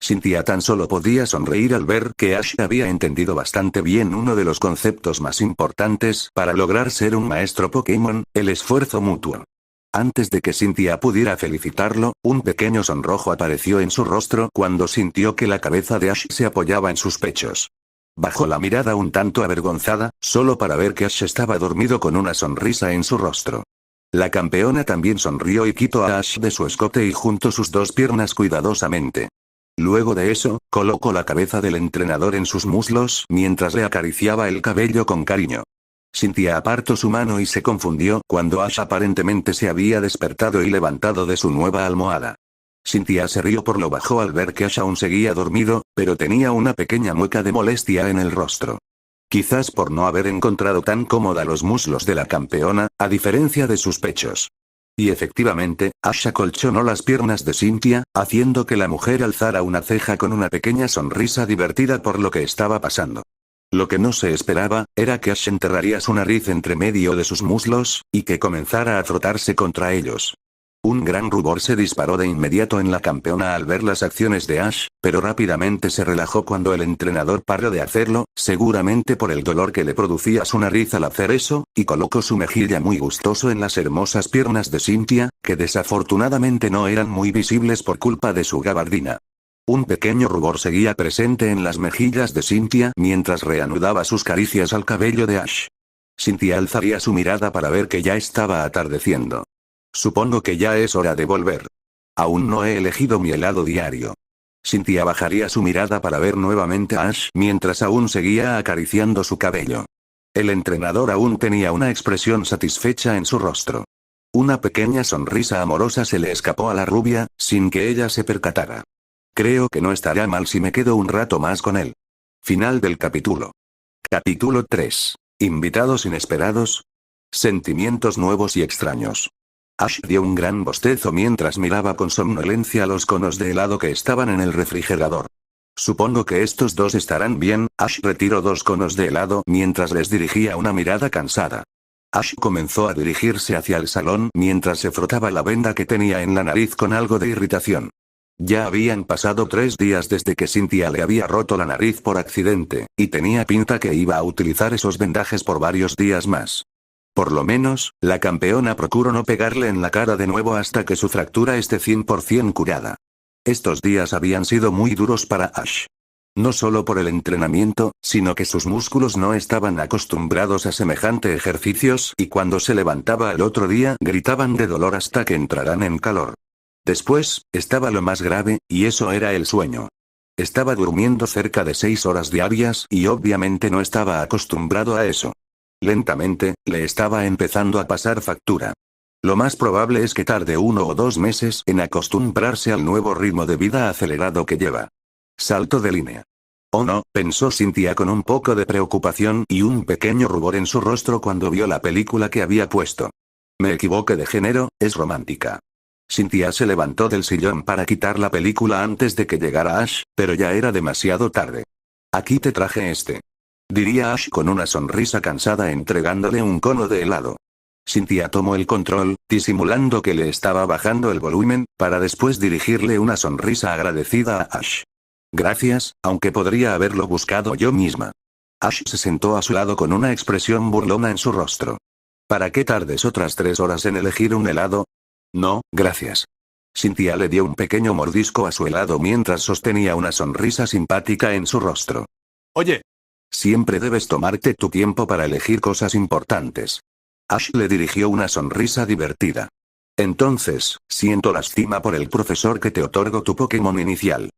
Cynthia tan solo podía sonreír al ver que Ash había entendido bastante bien uno de los conceptos más importantes para lograr ser un maestro Pokémon, el esfuerzo mutuo. Antes de que Cynthia pudiera felicitarlo, un pequeño sonrojo apareció en su rostro cuando sintió que la cabeza de Ash se apoyaba en sus pechos. Bajó la mirada un tanto avergonzada, solo para ver que Ash estaba dormido con una sonrisa en su rostro. La campeona también sonrió y quitó a Ash de su escote y juntó sus dos piernas cuidadosamente. Luego de eso, colocó la cabeza del entrenador en sus muslos mientras le acariciaba el cabello con cariño. Cynthia apartó su mano y se confundió cuando Ash aparentemente se había despertado y levantado de su nueva almohada. Cynthia se rió por lo bajo al ver que Ash aún seguía dormido, pero tenía una pequeña mueca de molestia en el rostro. Quizás por no haber encontrado tan cómoda los muslos de la campeona, a diferencia de sus pechos. Y efectivamente, Ash acolchonó las piernas de Cynthia, haciendo que la mujer alzara una ceja con una pequeña sonrisa divertida por lo que estaba pasando. Lo que no se esperaba, era que Ash enterraría su nariz entre medio de sus muslos, y que comenzara a frotarse contra ellos. Un gran rubor se disparó de inmediato en la campeona al ver las acciones de Ash, pero rápidamente se relajó cuando el entrenador paró de hacerlo, seguramente por el dolor que le producía su nariz al hacer eso, y colocó su mejilla muy gustoso en las hermosas piernas de Cynthia, que desafortunadamente no eran muy visibles por culpa de su gabardina. Un pequeño rubor seguía presente en las mejillas de Cynthia mientras reanudaba sus caricias al cabello de Ash. Cynthia alzaría su mirada para ver que ya estaba atardeciendo. Supongo que ya es hora de volver. Aún no he elegido mi helado diario. Cynthia bajaría su mirada para ver nuevamente a Ash mientras aún seguía acariciando su cabello. El entrenador aún tenía una expresión satisfecha en su rostro. Una pequeña sonrisa amorosa se le escapó a la rubia, sin que ella se percatara. Creo que no estará mal si me quedo un rato más con él. Final del capítulo. Capítulo 3. Invitados inesperados. Sentimientos nuevos y extraños. Ash dio un gran bostezo mientras miraba con somnolencia los conos de helado que estaban en el refrigerador. Supongo que estos dos estarán bien. Ash retiró 2 conos de helado mientras les dirigía una mirada cansada. Ash comenzó a dirigirse hacia el salón mientras se frotaba la venda que tenía en la nariz con algo de irritación. Ya habían pasado 3 días desde que Cynthia le había roto la nariz por accidente, y tenía pinta que iba a utilizar esos vendajes por varios días más. Por lo menos, la campeona procuró no pegarle en la cara de nuevo hasta que su fractura esté 100% curada. Estos días habían sido muy duros para Ash. No solo por el entrenamiento, sino que sus músculos no estaban acostumbrados a semejante ejercicios y cuando se levantaba al otro día gritaban de dolor hasta que entraran en calor. Después, estaba lo más grave, y eso era el sueño. Estaba durmiendo cerca de 6 horas diarias y obviamente no estaba acostumbrado a eso. Lentamente, le estaba empezando a pasar factura. Lo más probable es que tarde 1 o 2 meses en acostumbrarse al nuevo ritmo de vida acelerado que lleva. Salto de línea. Oh no, pensó Cynthia con un poco de preocupación y un pequeño rubor en su rostro cuando vio la película que había puesto. Me equivoqué de género, es romántica. Cynthia se levantó del sillón para quitar la película antes de que llegara Ash, pero ya era demasiado tarde. Aquí te traje este. Diría Ash con una sonrisa cansada entregándole un cono de helado. Cynthia tomó el control, disimulando que le estaba bajando el volumen, para después dirigirle una sonrisa agradecida a Ash. Gracias, aunque podría haberlo buscado yo misma. Ash se sentó a su lado con una expresión burlona en su rostro. ¿Para qué tardes otras 3 horas en elegir un helado? No, gracias. Cynthia le dio un pequeño mordisco a su helado mientras sostenía una sonrisa simpática en su rostro. Oye. Siempre debes tomarte tu tiempo para elegir cosas importantes. Ash le dirigió una sonrisa divertida. Entonces, siento lástima por el profesor que te otorgó tu Pokémon inicial.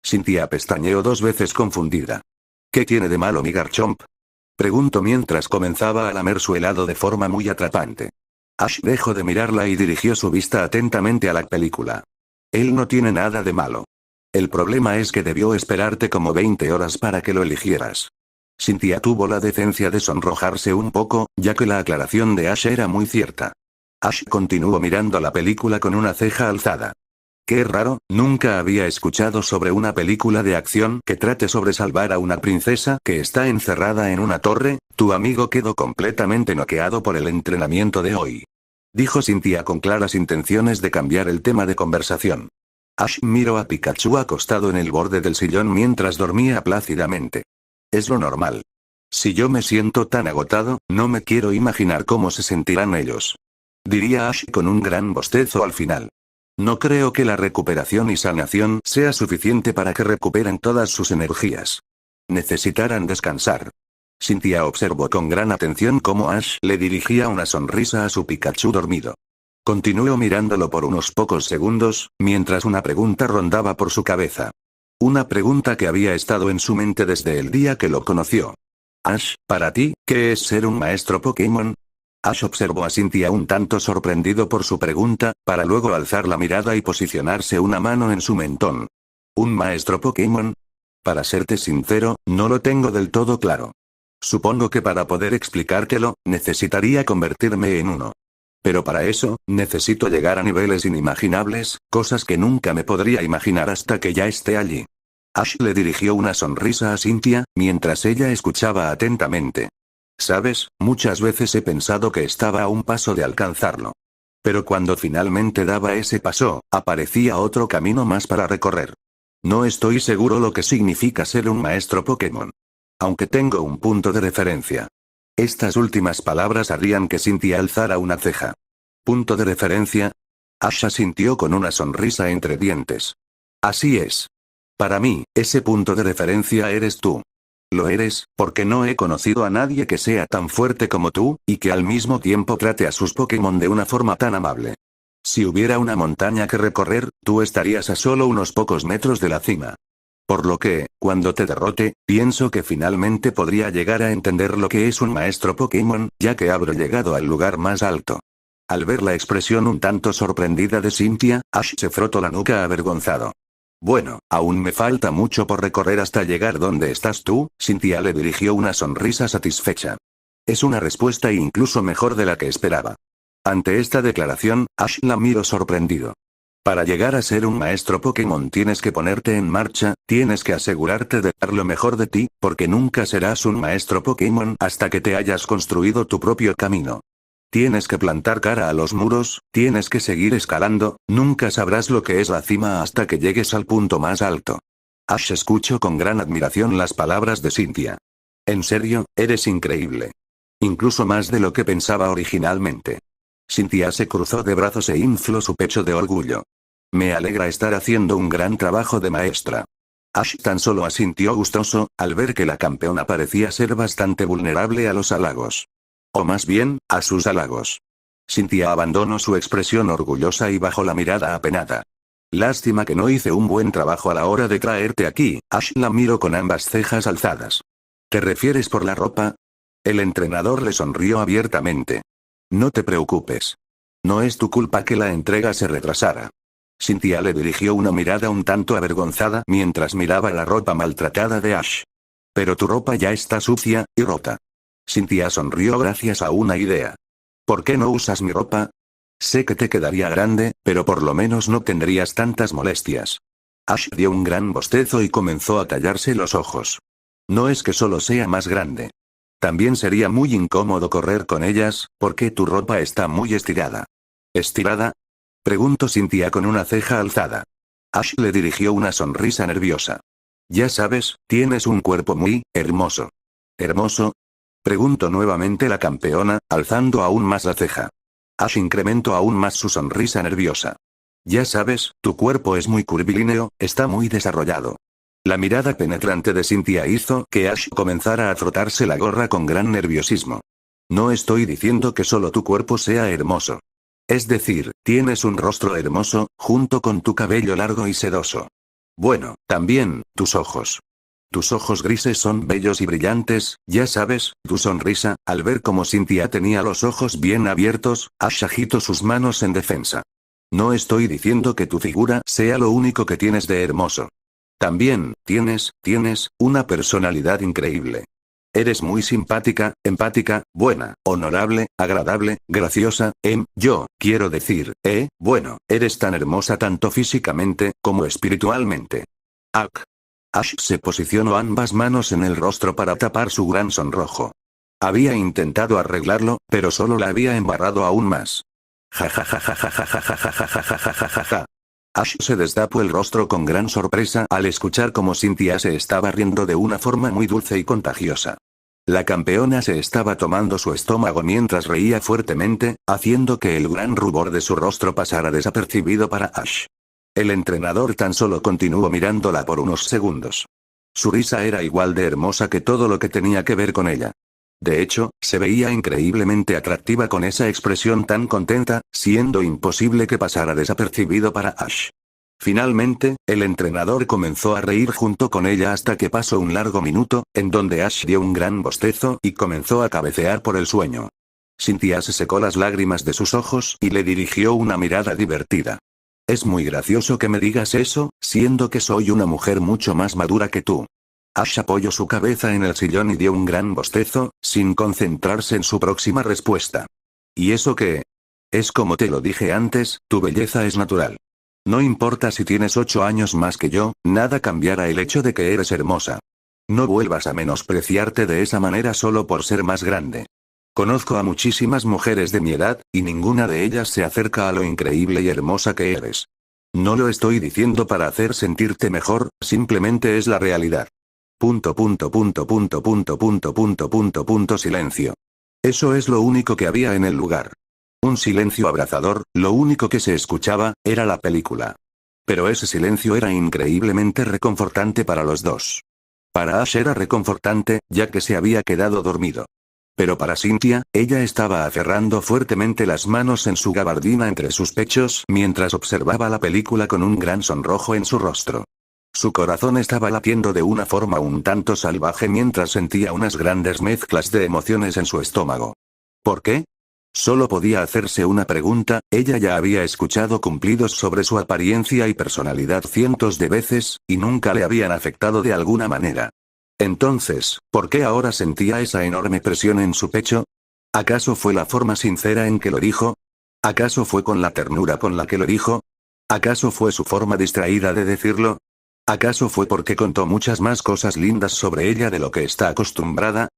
Cynthia pestañeó 2 veces confundida. ¿Qué tiene de malo mi Garchomp? Preguntó mientras comenzaba a lamer su helado de forma muy atrapante. Ash dejó de mirarla y dirigió su vista atentamente a la película. Él no tiene nada de malo. El problema es que debió esperarte como 20 horas para que lo eligieras. Cynthia tuvo la decencia de sonrojarse un poco, ya que la aclaración de Ash era muy cierta. Ash continuó mirando la película con una ceja alzada. Qué raro, nunca había escuchado sobre una película de acción que trate sobre salvar a una princesa que está encerrada en una torre. Tu amigo quedó completamente noqueado por el entrenamiento de hoy. Dijo Cynthia con claras intenciones de cambiar el tema de conversación. Ash miró a Pikachu acostado en el borde del sillón mientras dormía plácidamente. Es lo normal. Si yo me siento tan agotado, no me quiero imaginar cómo se sentirán ellos. Diría Ash con un gran bostezo al final. No creo que la recuperación y sanación sea suficiente para que recuperen todas sus energías. Necesitarán descansar. Cynthia observó con gran atención cómo Ash le dirigía una sonrisa a su Pikachu dormido. Continuó mirándolo por unos pocos segundos, mientras una pregunta rondaba por su cabeza. Una pregunta que había estado en su mente desde el día que lo conoció. Ash, para ti, ¿qué es ser un maestro Pokémon? Ash observó a Cynthia un tanto sorprendido por su pregunta, para luego alzar la mirada y posicionarse una mano en su mentón. ¿Un maestro Pokémon? Para serte sincero, no lo tengo del todo claro. Supongo que para poder explicártelo, necesitaría convertirme en uno. Pero para eso, necesito llegar a niveles inimaginables, cosas que nunca me podría imaginar hasta que ya esté allí. Ash le dirigió una sonrisa a Cynthia, mientras ella escuchaba atentamente. Sabes, muchas veces he pensado que estaba a un paso de alcanzarlo. Pero cuando finalmente daba ese paso, aparecía otro camino más para recorrer. No estoy seguro lo que significa ser un maestro Pokémon. Aunque tengo un punto de referencia. Estas últimas palabras harían que Cynthia alzara una ceja. ¿Punto de referencia? Ash asintió con una sonrisa entre dientes. Así es. Para mí, ese punto de referencia eres tú. Lo eres, porque no he conocido a nadie que sea tan fuerte como tú, y que al mismo tiempo trate a sus Pokémon de una forma tan amable. Si hubiera una montaña que recorrer, tú estarías a solo unos pocos metros de la cima. Por lo que, cuando te derrote, pienso que finalmente podría llegar a entender lo que es un maestro Pokémon, ya que habré llegado al lugar más alto. Al ver la expresión un tanto sorprendida de Cynthia, Ash se frotó la nuca avergonzado. Bueno, aún me falta mucho por recorrer hasta llegar donde estás tú. Cynthia le dirigió una sonrisa satisfecha. Es una respuesta incluso mejor de la que esperaba. Ante esta declaración, Ash la miró sorprendido. Para llegar a ser un maestro Pokémon tienes que ponerte en marcha, tienes que asegurarte de dar lo mejor de ti, porque nunca serás un maestro Pokémon hasta que te hayas construido tu propio camino. Tienes que plantar cara a los muros, tienes que seguir escalando, nunca sabrás lo que es la cima hasta que llegues al punto más alto. Ash escuchó con gran admiración las palabras de Cynthia. En serio, eres increíble. Incluso más de lo que pensaba originalmente. Cynthia se cruzó de brazos e infló su pecho de orgullo. Me alegra estar haciendo un gran trabajo de maestra. Ash tan solo asintió gustoso, al ver que la campeona parecía ser bastante vulnerable a los halagos. O más bien, a sus halagos. Cynthia abandonó su expresión orgullosa y bajó la mirada apenada. Lástima que no hice un buen trabajo a la hora de traerte aquí. Ash la miró con ambas cejas alzadas. ¿Te refieres por la ropa? El entrenador le sonrió abiertamente. No te preocupes. No es tu culpa que la entrega se retrasara. Cynthia le dirigió una mirada un tanto avergonzada mientras miraba la ropa maltratada de Ash. Pero tu ropa ya está sucia y rota. Cynthia sonrió gracias a una idea. ¿Por qué no usas mi ropa? Sé que te quedaría grande, pero por lo menos no tendrías tantas molestias. Ash dio un gran bostezo y comenzó a tallarse los ojos. No es que solo sea más grande. También sería muy incómodo correr con ellas, porque tu ropa está muy estirada. ¿Estirada? Preguntó Cynthia con una ceja alzada. Ash le dirigió una sonrisa nerviosa. Ya sabes, tienes un cuerpo muy hermoso. ¿Hermoso? Preguntó nuevamente la campeona, alzando aún más la ceja. Ash incrementó aún más su sonrisa nerviosa. Ya sabes, tu cuerpo es muy curvilíneo, está muy desarrollado. La mirada penetrante de Cynthia hizo que Ash comenzara a frotarse la gorra con gran nerviosismo. No estoy diciendo que solo tu cuerpo sea hermoso. Es decir, tienes un rostro hermoso, junto con tu cabello largo y sedoso. Bueno, también, tus ojos. Tus ojos grises son bellos y brillantes, ya sabes, tu sonrisa. Al ver cómo Cynthia tenía los ojos bien abiertos, Ash agitó sus manos en defensa. No estoy diciendo que tu figura sea lo único que tienes de hermoso. También, tienes una personalidad increíble. Eres muy simpática, empática, buena, honorable, agradable, graciosa, yo, quiero decir, bueno, eres tan hermosa tanto físicamente, como espiritualmente. Ak. Ash se posicionó ambas manos en el rostro para tapar su gran sonrojo. Había intentado arreglarlo, pero solo la había embarrado aún más. Ja ja ja ja ja ja ja ja ja ja ja ja ja ja ja. Ash se destapó el rostro con gran sorpresa al escuchar cómo Cynthia se estaba riendo de una forma muy dulce y contagiosa. La campeona se estaba tomando su estómago mientras reía fuertemente, haciendo que el gran rubor de su rostro pasara desapercibido para Ash. El entrenador tan solo continuó mirándola por unos segundos. Su risa era igual de hermosa que todo lo que tenía que ver con ella. De hecho, se veía increíblemente atractiva con esa expresión tan contenta, siendo imposible que pasara desapercibido para Ash. Finalmente, el entrenador comenzó a reír junto con ella hasta que pasó un largo minuto, en donde Ash dio un gran bostezo y comenzó a cabecear por el sueño. Cynthia se secó las lágrimas de sus ojos y le dirigió una mirada divertida. Es muy gracioso que me digas eso, siendo que soy una mujer mucho más madura que tú. Ash apoyó su cabeza en el sillón y dio un gran bostezo, sin concentrarse en su próxima respuesta. ¿Y eso qué? Es como te lo dije antes, tu belleza es natural. No importa si tienes 8 años más que yo, nada cambiará el hecho de que eres hermosa. No vuelvas a menospreciarte de esa manera solo por ser más grande. Conozco a muchísimas mujeres de mi edad, y ninguna de ellas se acerca a lo increíble y hermosa que eres. No lo estoy diciendo para hacer sentirte mejor, simplemente es la realidad. Silencio. Eso es lo único que había en el lugar. Un silencio abrazador, lo único que se escuchaba, era la película. Pero ese silencio era increíblemente reconfortante para los dos. Para Ash era reconfortante, ya que se había quedado dormido. Pero para Cynthia, ella estaba aferrando fuertemente las manos en su gabardina entre sus pechos mientras observaba la película con un gran sonrojo en su rostro. Su corazón estaba latiendo de una forma un tanto salvaje mientras sentía unas grandes mezclas de emociones en su estómago. ¿Por qué? Solo podía hacerse una pregunta, ella ya había escuchado cumplidos sobre su apariencia y personalidad cientos de veces, y nunca le habían afectado de alguna manera. Entonces, ¿por qué ahora sentía esa enorme presión en su pecho? ¿Acaso fue la forma sincera en que lo dijo? ¿Acaso fue con la ternura con la que lo dijo? ¿Acaso fue su forma distraída de decirlo? ¿Acaso fue porque contó muchas más cosas lindas sobre ella de lo que está acostumbrada?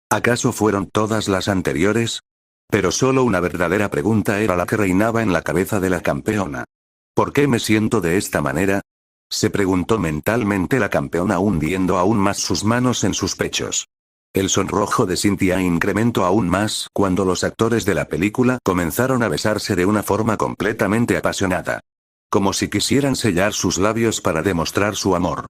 ¿Acaso fueron todas las anteriores? Pero solo una verdadera pregunta era la que reinaba en la cabeza de la campeona. ¿Por qué me siento de esta manera? Se preguntó mentalmente la campeona hundiendo aún más sus manos en sus pechos. El sonrojo de Cynthia incrementó aún más cuando los actores de la película comenzaron a besarse de una forma completamente apasionada. Como si quisieran sellar sus labios para demostrar su amor.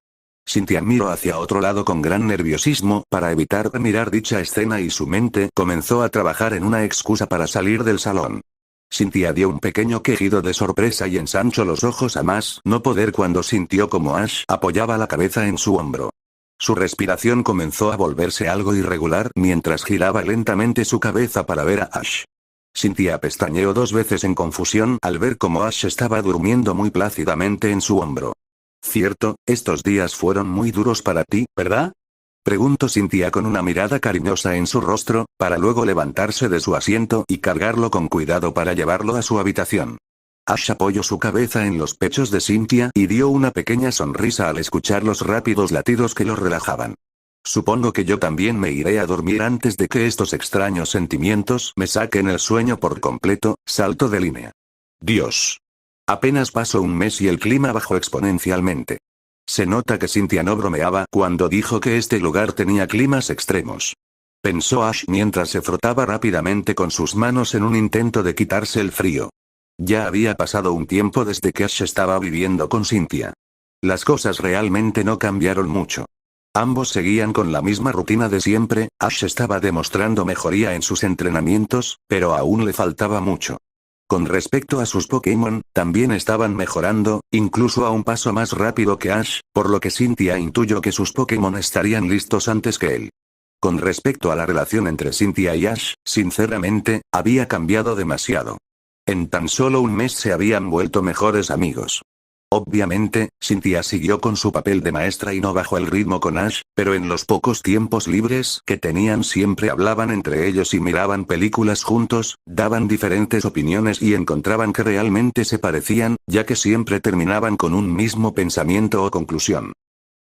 Cynthia miró hacia otro lado con gran nerviosismo para evitar mirar dicha escena y su mente comenzó a trabajar en una excusa para salir del salón. Cynthia dio un pequeño quejido de sorpresa y ensanchó los ojos a más no poder cuando sintió como Ash apoyaba la cabeza en su hombro. Su respiración comenzó a volverse algo irregular mientras giraba lentamente su cabeza para ver a Ash. Cynthia pestañeó 2 veces en confusión al ver cómo Ash estaba durmiendo muy plácidamente en su hombro. Cierto, estos días fueron muy duros para ti, ¿verdad? Preguntó Cynthia con una mirada cariñosa en su rostro, para luego levantarse de su asiento y cargarlo con cuidado para llevarlo a su habitación. Ash apoyó su cabeza en los pechos de Cynthia y dio una pequeña sonrisa al escuchar los rápidos latidos que lo relajaban. Supongo que yo también me iré a dormir antes de que estos extraños sentimientos me saquen el sueño por completo, salto de línea. Dios. Apenas pasó un mes y el clima bajó exponencialmente. Se nota que Cynthia no bromeaba cuando dijo que este lugar tenía climas extremos. Pensó Ash mientras se frotaba rápidamente con sus manos en un intento de quitarse el frío. Ya había pasado un tiempo desde que Ash estaba viviendo con Cynthia. Las cosas realmente no cambiaron mucho. Ambos seguían con la misma rutina de siempre. Ash estaba demostrando mejoría en sus entrenamientos, pero aún le faltaba mucho. Con respecto a sus Pokémon, también estaban mejorando, incluso a un paso más rápido que Ash, por lo que Cynthia intuyó que sus Pokémon estarían listos antes que él. Con respecto a la relación entre Cynthia y Ash, sinceramente, había cambiado demasiado. En tan solo un mes se habían vuelto mejores amigos. Obviamente, Cynthia siguió con su papel de maestra y no bajó el ritmo con Ash, pero en los pocos tiempos libres que tenían siempre hablaban entre ellos y miraban películas juntos, daban diferentes opiniones y encontraban que realmente se parecían, ya que siempre terminaban con un mismo pensamiento o conclusión.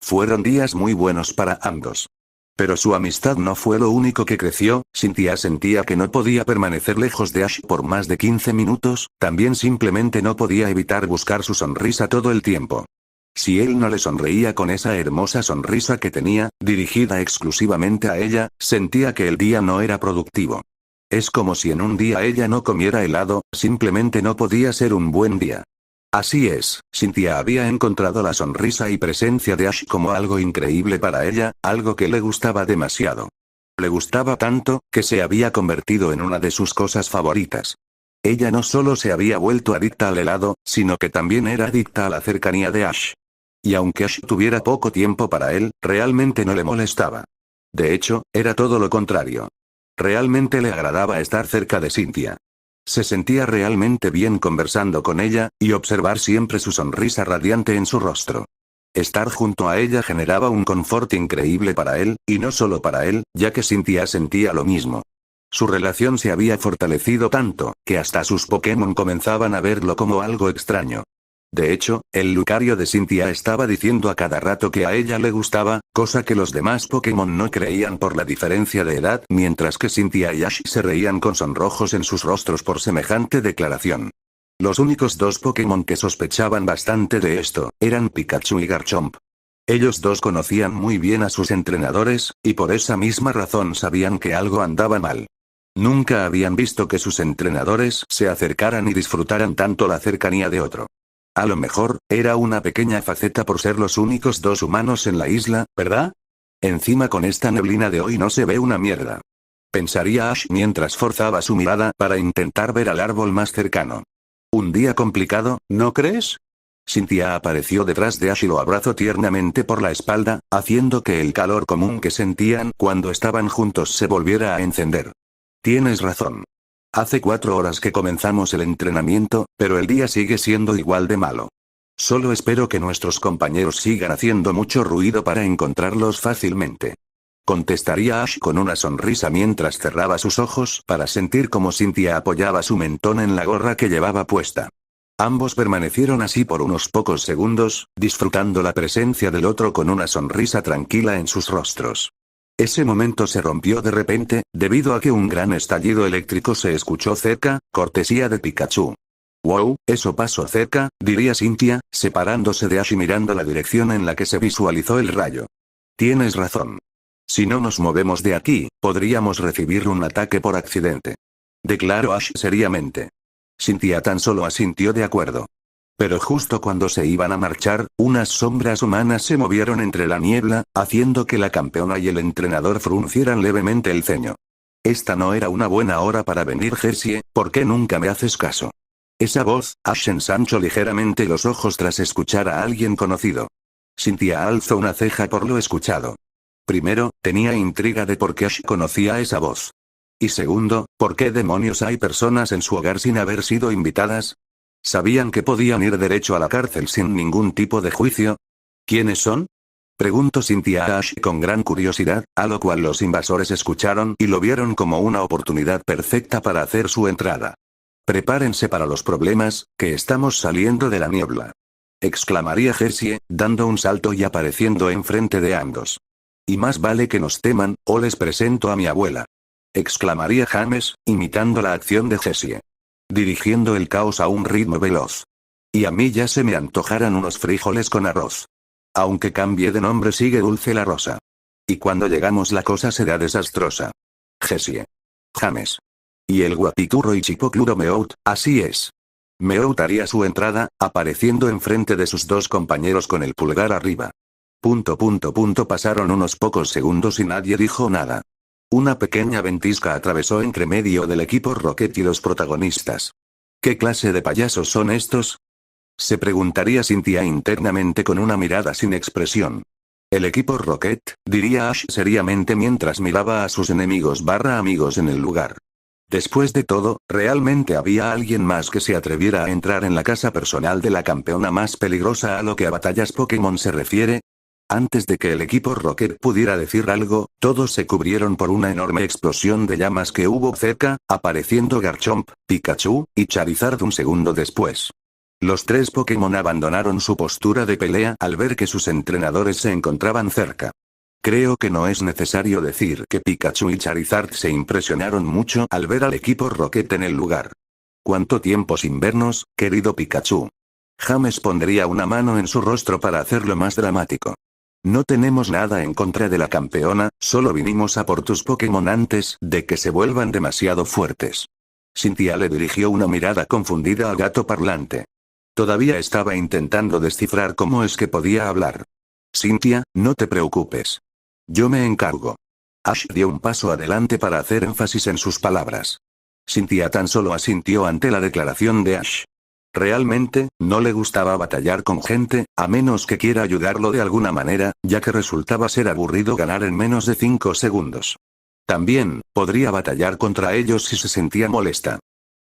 Fueron días muy buenos para ambos. Pero su amistad no fue lo único que creció. Cynthia sentía que no podía permanecer lejos de Ash por más de 15 minutos, también simplemente no podía evitar buscar su sonrisa todo el tiempo. Si él no le sonreía con esa hermosa sonrisa que tenía, dirigida exclusivamente a ella, sentía que el día no era productivo. Es como si en un día ella no comiera helado, simplemente no podía ser un buen día. Así es, Cynthia había encontrado la sonrisa y presencia de Ash como algo increíble para ella, algo que le gustaba demasiado. Le gustaba tanto, que se había convertido en una de sus cosas favoritas. Ella no solo se había vuelto adicta al helado, sino que también era adicta a la cercanía de Ash. Y aunque Ash tuviera poco tiempo para él, realmente no le molestaba. De hecho, era todo lo contrario. Realmente le agradaba estar cerca de Cynthia. Se sentía realmente bien conversando con ella, y observar siempre su sonrisa radiante en su rostro. Estar junto a ella generaba un confort increíble para él, y no solo para él, ya que Cynthia sentía lo mismo. Su relación se había fortalecido tanto, que hasta sus Pokémon comenzaban a verlo como algo extraño. De hecho, el Lucario de Cynthia estaba diciendo a cada rato que a ella le gustaba, cosa que los demás Pokémon no creían por la diferencia de edad, mientras que Cynthia y Ash se reían con sonrojos en sus rostros por semejante declaración. Los únicos 2 Pokémon que sospechaban bastante de esto, eran Pikachu y Garchomp. Ellos dos conocían muy bien a sus entrenadores, y por esa misma razón sabían que algo andaba mal. Nunca habían visto que sus entrenadores se acercaran y disfrutaran tanto la cercanía de otro. A lo mejor, era una pequeña faceta por ser los únicos 2 humanos en la isla, ¿verdad? Encima con esta neblina de hoy no se ve una mierda. Pensaría Ash mientras forzaba su mirada para intentar ver al árbol más cercano. Un día complicado, ¿no crees? Cynthia apareció detrás de Ash y lo abrazó tiernamente por la espalda, haciendo que el calor común que sentían cuando estaban juntos se volviera a encender. Tienes razón. Hace 4 horas que comenzamos el entrenamiento, pero el día sigue siendo igual de malo. Solo espero que nuestros compañeros sigan haciendo mucho ruido para encontrarlos fácilmente. Contestaría Ash con una sonrisa mientras cerraba sus ojos para sentir cómo Cynthia apoyaba su mentón en la gorra que llevaba puesta. Ambos permanecieron así por unos pocos segundos, disfrutando la presencia del otro con una sonrisa tranquila en sus rostros. Ese momento se rompió de repente, debido a que un gran estallido eléctrico se escuchó cerca, cortesía de Pikachu. «Wow, eso pasó cerca», diría Cynthia, separándose de Ash y mirando la dirección en la que se visualizó el rayo. «Tienes razón. Si no nos movemos de aquí, podríamos recibir un ataque por accidente», declaró Ash seriamente. Cynthia tan solo asintió de acuerdo. Pero justo cuando se iban a marchar, unas sombras humanas se movieron entre la niebla, haciendo que la campeona y el entrenador fruncieran levemente el ceño. Esta no era una buena hora para venir, Jessie, ¿por qué nunca me haces caso? Esa voz. Ash ensanchó ligeramente los ojos tras escuchar a alguien conocido. Cynthia alzó una ceja por lo escuchado. Primero, tenía intriga de por qué Ash conocía esa voz. Y segundo, ¿por qué demonios hay personas en su hogar sin haber sido invitadas? ¿Sabían que podían ir derecho a la cárcel sin ningún tipo de juicio? ¿Quiénes son? Preguntó Cynthia a Ash con gran curiosidad, a lo cual los invasores escucharon y lo vieron como una oportunidad perfecta para hacer su entrada. Prepárense para los problemas, que estamos saliendo de la niebla. Exclamaría Jessie, dando un salto y apareciendo enfrente de ambos. Y más vale que nos teman, o les presento a mi abuela. Exclamaría James, imitando la acción de Jessie. Dirigiendo el caos a un ritmo veloz. Y a mí ya se me antojaran unos frijoles con arroz. Aunque cambie de nombre sigue dulce la rosa. Y cuando llegamos la cosa será desastrosa. Jessie. James. Y el guapiturro y chipocluro Meout, así es. Meout haría su entrada, apareciendo enfrente de sus dos compañeros con el pulgar arriba. Pasaron unos pocos segundos y nadie dijo nada. Una pequeña ventisca atravesó entre medio del equipo Rocket y los protagonistas. ¿Qué clase de payasos son estos? Se preguntaría Cynthia internamente con una mirada sin expresión. El equipo Rocket, diría Ash seriamente mientras miraba a sus enemigos/amigos en el lugar. Después de todo, ¿realmente había alguien más que se atreviera a entrar en la casa personal de la campeona más peligrosa a lo que a batallas Pokémon se refiere? Antes de que el equipo Rocket pudiera decir algo, todos se cubrieron por una enorme explosión de llamas que hubo cerca, apareciendo Garchomp, Pikachu, y Charizard un segundo después. Los tres Pokémon abandonaron su postura de pelea al ver que sus entrenadores se encontraban cerca. Creo que no es necesario decir que Pikachu y Charizard se impresionaron mucho al ver al equipo Rocket en el lugar. ¿Cuánto tiempo sin vernos, querido Pikachu? James pondría una mano en su rostro para hacerlo más dramático. No tenemos nada en contra de la campeona, solo vinimos a por tus Pokémon antes de que se vuelvan demasiado fuertes. Cynthia le dirigió una mirada confundida al gato parlante. Todavía estaba intentando descifrar cómo es que podía hablar. Cynthia, no te preocupes. Yo me encargo. Ash dio un paso adelante para hacer énfasis en sus palabras. Cynthia tan solo asintió ante la declaración de Ash. Realmente, no le gustaba batallar con gente, a menos que quiera ayudarlo de alguna manera, ya que resultaba ser aburrido ganar en menos de 5 segundos. También, podría batallar contra ellos si se sentía molesta.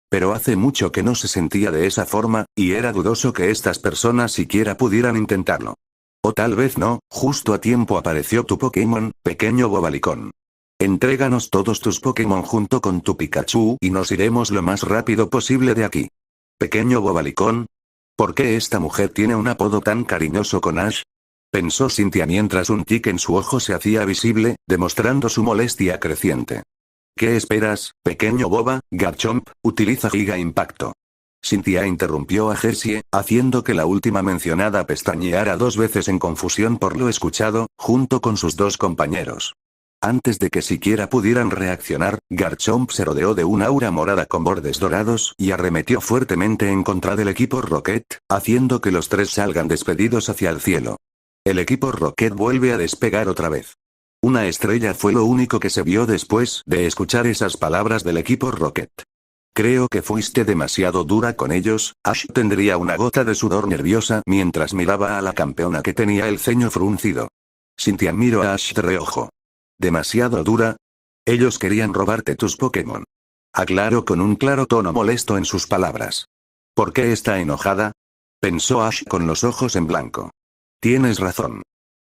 Pero hace mucho que no se sentía de esa forma, y era dudoso que estas personas siquiera pudieran intentarlo. O tal vez no, justo a tiempo apareció tu Pokémon, pequeño bobalicón. Entréganos todos tus Pokémon junto con tu Pikachu y nos iremos lo más rápido posible de aquí. Pequeño bobalicón. ¿Por qué esta mujer tiene un apodo tan cariñoso con Ash? Pensó Cynthia mientras un tic en su ojo se hacía visible, demostrando su molestia creciente. ¿Qué esperas, pequeño boba? Garchomp, utiliza Giga Impacto. Cynthia interrumpió a Jessie, haciendo que la última mencionada pestañeara 2 veces en confusión por lo escuchado, junto con sus dos compañeros. Antes de que siquiera pudieran reaccionar, Garchomp se rodeó de un aura morada con bordes dorados y arremetió fuertemente en contra del equipo Rocket, haciendo que los tres salgan despedidos hacia el cielo. El equipo Rocket vuelve a despegar otra vez. Una estrella fue lo único que se vio después de escuchar esas palabras del equipo Rocket. Creo que fuiste demasiado dura con ellos. Ash tendría una gota de sudor nerviosa mientras miraba a la campeona que tenía el ceño fruncido. Cynthia miró a Ash de reojo. ¿Demasiado dura? Ellos querían robarte tus Pokémon. Aclaró con un claro tono molesto en sus palabras. ¿Por qué está enojada? Pensó Ash con los ojos en blanco. Tienes razón.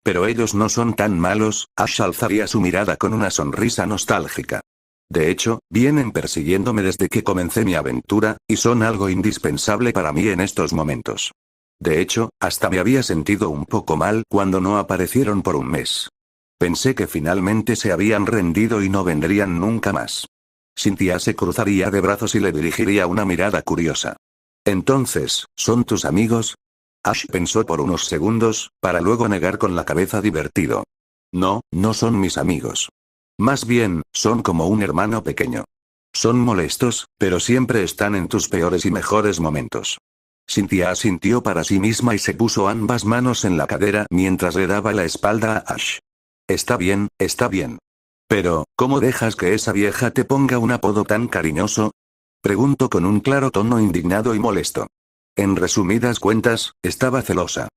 Pero ellos no son tan malos. Ash alzaría su mirada con una sonrisa nostálgica. De hecho, vienen persiguiéndome desde que comencé mi aventura, y son algo indispensable para mí en estos momentos. De hecho, hasta me había sentido un poco mal cuando no aparecieron por un mes. Pensé que finalmente se habían rendido y no vendrían nunca más. Cynthia se cruzaría de brazos y le dirigiría una mirada curiosa. Entonces, ¿son tus amigos? Ash pensó por unos segundos, para luego negar con la cabeza divertido. No, no son mis amigos. Más bien, son como un hermano pequeño. Son molestos, pero siempre están en tus peores y mejores momentos. Cynthia asintió para sí misma y se puso ambas manos en la cadera mientras le daba la espalda a Ash. Está bien, está bien. Pero, ¿cómo dejas que esa vieja te ponga un apodo tan cariñoso? Pregunto con un claro tono indignado y molesto. En resumidas cuentas, estaba celosa.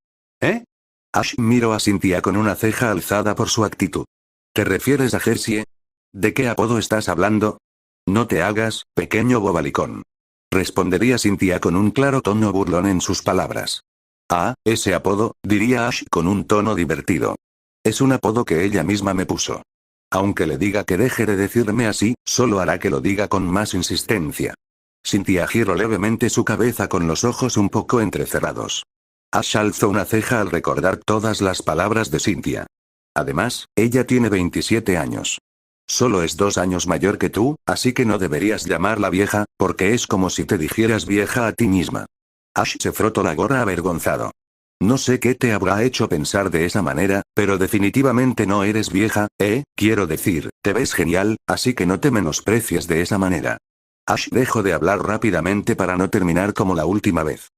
¿Eh? Ash miró a Cynthia con una ceja alzada por su actitud. ¿Te refieres a Jessie? ¿De qué apodo estás hablando? No te hagas, pequeño bobalicón. Respondería Cynthia con un claro tono burlón en sus palabras. Ah, ese apodo, diría Ash con un tono divertido. Es un apodo que ella misma me puso. Aunque le diga que deje de decirme así, solo hará que lo diga con más insistencia. Cynthia giró levemente su cabeza con los ojos un poco entrecerrados. Ash alzó una ceja al recordar todas las palabras de Cynthia. Además, ella tiene 27 años. Solo es 2 años mayor que tú, así que no deberías llamarla vieja, porque es como si te dijeras vieja a ti misma. Ash se frotó la gorra avergonzado. No sé qué te habrá hecho pensar de esa manera, pero definitivamente no eres vieja, quiero decir, te ves genial, así que no te menosprecies de esa manera. Ash dejó de hablar rápidamente para no terminar como la última vez.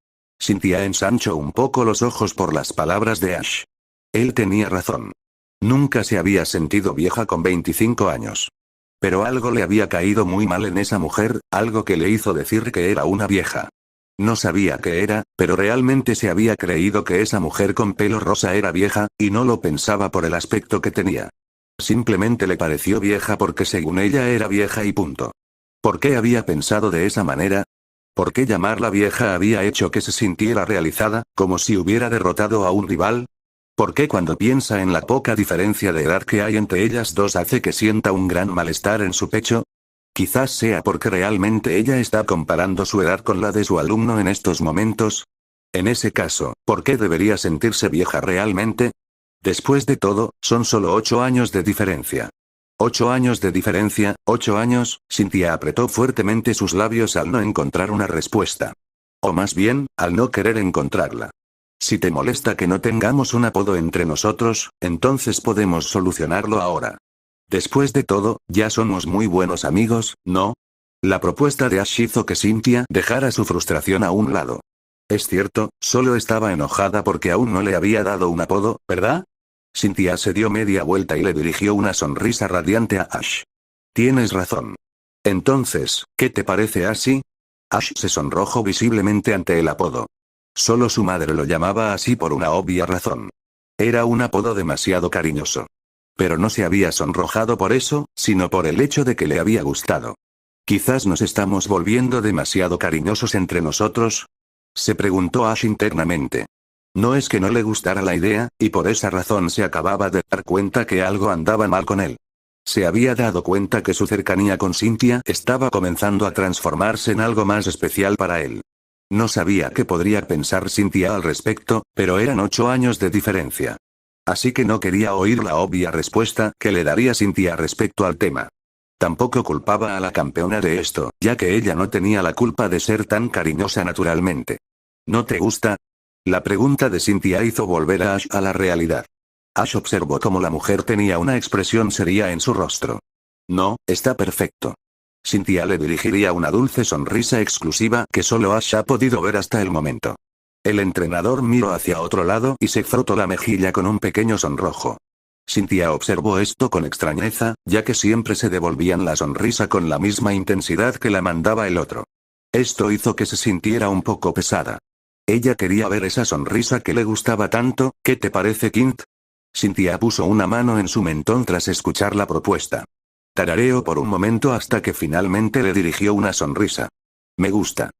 Cynthia ensanchó un poco los ojos por las palabras de Ash. Él tenía razón. Nunca se había sentido vieja con 25 años. Pero algo le había caído muy mal en esa mujer, algo que le hizo decir que era una vieja. No sabía qué era, pero realmente se había creído que esa mujer con pelo rosa era vieja, y no lo pensaba por el aspecto que tenía. Simplemente le pareció vieja porque según ella era vieja y punto. ¿Por qué había pensado de esa manera? ¿Por qué llamarla vieja había hecho que se sintiera realizada, como si hubiera derrotado a un rival? ¿Por qué cuando piensa en la poca diferencia de edad que hay entre ellas dos hace que sienta un gran malestar en su pecho? Quizás sea porque realmente ella está comparando su edad con la de su alumno en estos momentos. En ese caso, ¿por qué debería sentirse vieja realmente? Después de todo, son solo 8 años de diferencia. 8 años de diferencia, 8 años, Cynthia apretó fuertemente sus labios al no encontrar una respuesta. O más bien, al no querer encontrarla. Si te molesta que no tengamos un apodo entre nosotros, entonces podemos solucionarlo ahora. Después de todo, ya somos muy buenos amigos, ¿no? La propuesta de Ash hizo que Cynthia dejara su frustración a un lado. Es cierto, solo estaba enojada porque aún no le había dado un apodo, ¿verdad? Cynthia se dio media vuelta y le dirigió una sonrisa radiante a Ash. Tienes razón. Entonces, ¿qué te parece así? Ash se sonrojó visiblemente ante el apodo. Solo su madre lo llamaba así por una obvia razón. Era un apodo demasiado cariñoso. Pero no se había sonrojado por eso, sino por el hecho de que le había gustado. ¿Quizás nos estamos volviendo demasiado cariñosos entre nosotros? Se preguntó Ash internamente. No es que no le gustara la idea, y por esa razón se acababa de dar cuenta que algo andaba mal con él. Se había dado cuenta que su cercanía con Cynthia estaba comenzando a transformarse en algo más especial para él. No sabía qué podría pensar Cynthia al respecto, pero eran 8 años de diferencia. Así que no quería oír la obvia respuesta que le daría Cynthia respecto al tema. Tampoco culpaba a la campeona de esto, ya que ella no tenía la culpa de ser tan cariñosa naturalmente. ¿No te gusta? La pregunta de Cynthia hizo volver a Ash a la realidad. Ash observó cómo la mujer tenía una expresión seria en su rostro. No, está perfecto. Cynthia le dirigiría una dulce sonrisa exclusiva que solo Ash ha podido ver hasta el momento. El entrenador miró hacia otro lado y se frotó la mejilla con un pequeño sonrojo. Cynthia observó esto con extrañeza, ya que siempre se devolvían la sonrisa con la misma intensidad que la mandaba el otro. Esto hizo que se sintiera un poco pesada. Ella quería ver esa sonrisa que le gustaba tanto. ¿Qué te parece, Kint? Cynthia puso una mano en su mentón tras escuchar la propuesta. Tarareó por un momento hasta que finalmente le dirigió una sonrisa. Me gusta.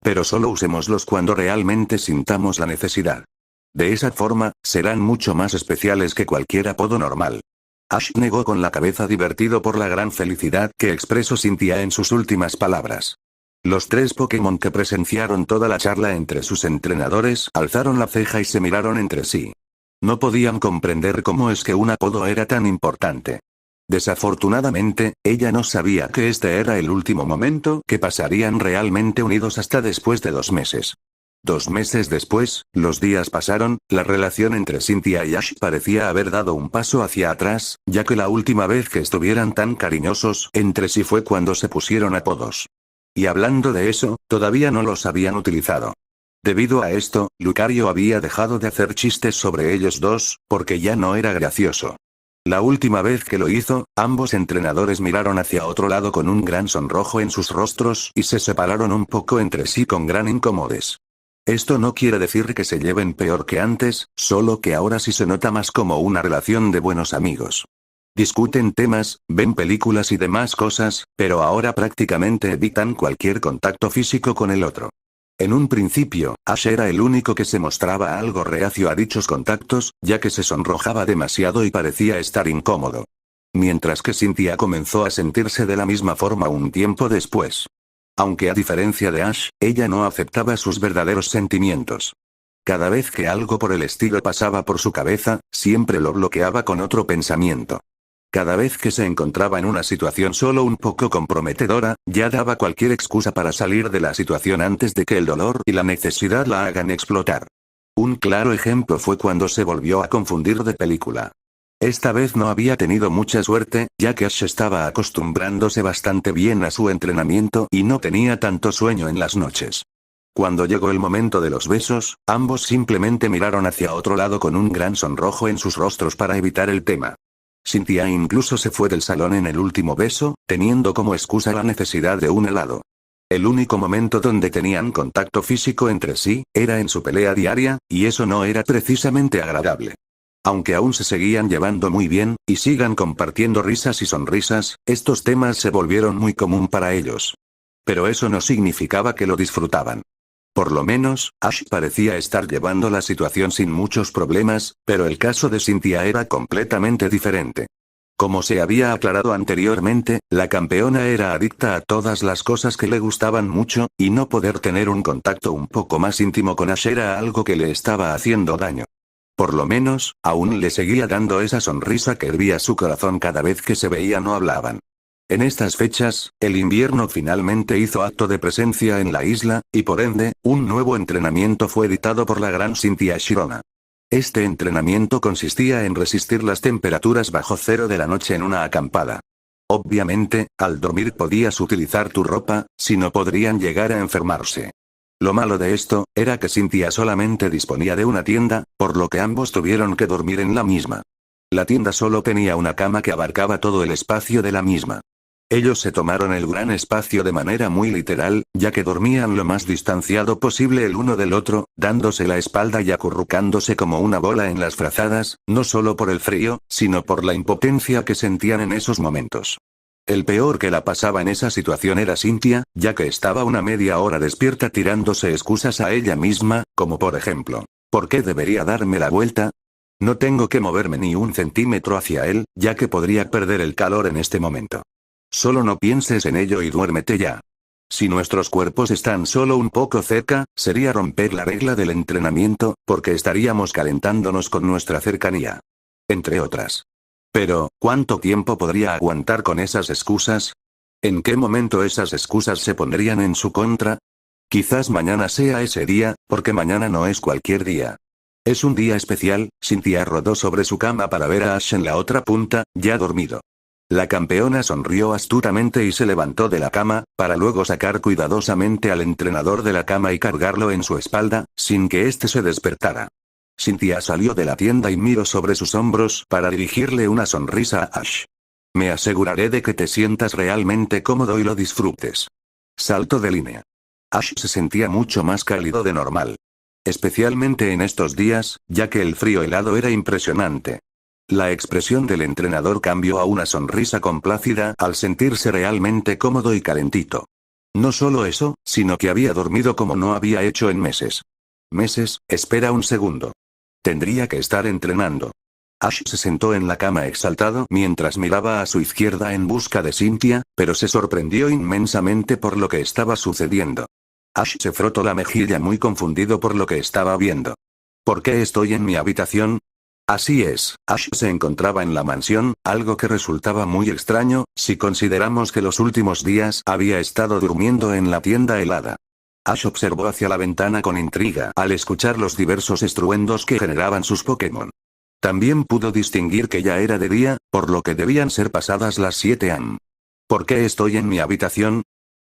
Pero solo usémoslos cuando realmente sintamos la necesidad. De esa forma, serán mucho más especiales que cualquier apodo normal. Ash negó con la cabeza divertido por la gran felicidad que expresó Cynthia en sus últimas palabras. Los 3 Pokémon que presenciaron toda la charla entre sus entrenadores alzaron la ceja y se miraron entre sí. No podían comprender cómo es que un apodo era tan importante. Desafortunadamente, ella no sabía que este era el último momento que pasarían realmente unidos hasta después de 2 meses. 2 meses después, los días pasaron, la relación entre Cynthia y Ash parecía haber dado un paso hacia atrás, ya que la última vez que estuvieran tan cariñosos entre sí fue cuando se pusieron apodos. Y hablando de eso, todavía no los habían utilizado. Debido a esto, Lucario había dejado de hacer chistes sobre ellos dos, porque ya no era gracioso. La última vez que lo hizo, ambos entrenadores miraron hacia otro lado con un gran sonrojo en sus rostros y se separaron un poco entre sí con gran incómodes. Esto no quiere decir que se lleven peor que antes, solo que ahora sí se nota más como una relación de buenos amigos. Discuten temas, ven películas y demás cosas, pero ahora prácticamente evitan cualquier contacto físico con el otro. En un principio, Ash era el único que se mostraba algo reacio a dichos contactos, ya que se sonrojaba demasiado y parecía estar incómodo. Mientras que Cynthia comenzó a sentirse de la misma forma un tiempo después. Aunque a diferencia de Ash, ella no aceptaba sus verdaderos sentimientos. Cada vez que algo por el estilo pasaba por su cabeza, siempre lo bloqueaba con otro pensamiento. Cada vez que se encontraba en una situación solo un poco comprometedora, ya daba cualquier excusa para salir de la situación antes de que el dolor y la necesidad la hagan explotar. Un claro ejemplo fue cuando se volvió a confundir de película. Esta vez no había tenido mucha suerte, ya que Ash estaba acostumbrándose bastante bien a su entrenamiento y no tenía tanto sueño en las noches. Cuando llegó el momento de los besos, ambos simplemente miraron hacia otro lado con un gran sonrojo en sus rostros para evitar el tema. Cynthia incluso se fue del salón en el último beso, teniendo como excusa la necesidad de un helado. El único momento donde tenían contacto físico entre sí, era en su pelea diaria, y eso no era precisamente agradable. Aunque aún se seguían llevando muy bien, y sigan compartiendo risas y sonrisas, estos temas se volvieron muy común para ellos. Pero eso no significaba que lo disfrutaban. Por lo menos, Ash parecía estar llevando la situación sin muchos problemas, pero el caso de Cynthia era completamente diferente. Como se había aclarado anteriormente, la campeona era adicta a todas las cosas que le gustaban mucho, y no poder tener un contacto un poco más íntimo con Ash era algo que le estaba haciendo daño. Por lo menos, aún le seguía dando esa sonrisa que hervía su corazón cada vez que se veían o hablaban. En estas fechas, el invierno finalmente hizo acto de presencia en la isla, y por ende, un nuevo entrenamiento fue dictado por la gran Cynthia Shirona. Este entrenamiento consistía en resistir las temperaturas bajo cero de la noche en una acampada. Obviamente, al dormir podías utilizar tu ropa, si no podrían llegar a enfermarse. Lo malo de esto, era que Cynthia solamente disponía de una tienda, por lo que ambos tuvieron que dormir en la misma. La tienda solo tenía una cama que abarcaba todo el espacio de la misma. Ellos se tomaron el gran espacio de manera muy literal, ya que dormían lo más distanciado posible el uno del otro, dándose la espalda y acurrucándose como una bola en las frazadas, no solo por el frío, sino por la impotencia que sentían en esos momentos. El peor que la pasaba en esa situación era Cynthia, ya que estaba una media hora despierta tirándose excusas a ella misma, como por ejemplo, ¿por qué debería darme la vuelta? No tengo que moverme ni un centímetro hacia él, ya que podría perder el calor en este momento. Solo no pienses en ello y duérmete ya. Si nuestros cuerpos están solo un poco cerca, sería romper la regla del entrenamiento, porque estaríamos calentándonos con nuestra cercanía. Entre otras. Pero, ¿cuánto tiempo podría aguantar con esas excusas? ¿En qué momento esas excusas se pondrían en su contra? Quizás mañana sea ese día, porque mañana no es cualquier día. Es un día especial. Cynthia rodó sobre su cama para ver a Ash en la otra punta, ya dormido. La campeona sonrió astutamente y se levantó de la cama, para luego sacar cuidadosamente al entrenador de la cama y cargarlo en su espalda, sin que éste se despertara. Cynthia salió de la tienda y miró sobre sus hombros para dirigirle una sonrisa a Ash. Me aseguraré de que te sientas realmente cómodo y lo disfrutes. Salto de línea. Ash se sentía mucho más cálido de normal. Especialmente en estos días, ya que el frío helado era impresionante. La expresión del entrenador cambió a una sonrisa complácida al sentirse realmente cómodo y calentito. No solo eso, sino que había dormido como no había hecho en meses. Meses, espera un segundo. Tendría que estar entrenando. Ash se sentó en la cama exaltado mientras miraba a su izquierda en busca de Cynthia, pero se sorprendió inmensamente por lo que estaba sucediendo. Ash se frotó la mejilla muy confundido por lo que estaba viendo. ¿Por qué estoy en mi habitación? Así es, Ash se encontraba en la mansión, algo que resultaba muy extraño, si consideramos que los últimos días había estado durmiendo en la tienda helada. Ash observó hacia la ventana con intriga al escuchar los diversos estruendos que generaban sus Pokémon. También pudo distinguir que ya era de día, por lo que debían ser pasadas las 7 am. ¿Por qué estoy en mi habitación?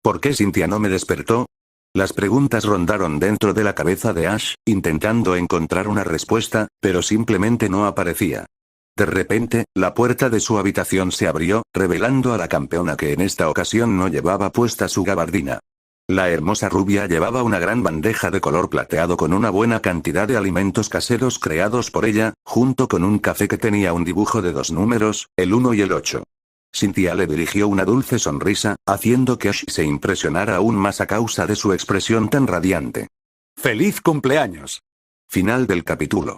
¿Por qué Cynthia no me despertó? Las preguntas rondaron dentro de la cabeza de Ash, intentando encontrar una respuesta, pero simplemente no aparecía. De repente, la puerta de su habitación se abrió, revelando a la campeona que en esta ocasión no llevaba puesta su gabardina. La hermosa rubia llevaba una gran bandeja de color plateado con una buena cantidad de alimentos caseros creados por ella, junto con un café que tenía un dibujo de 2 números, el 1 y el 8. Cynthia le dirigió una dulce sonrisa, haciendo que Ash se impresionara aún más a causa de su expresión tan radiante. ¡Feliz cumpleaños! Final del capítulo.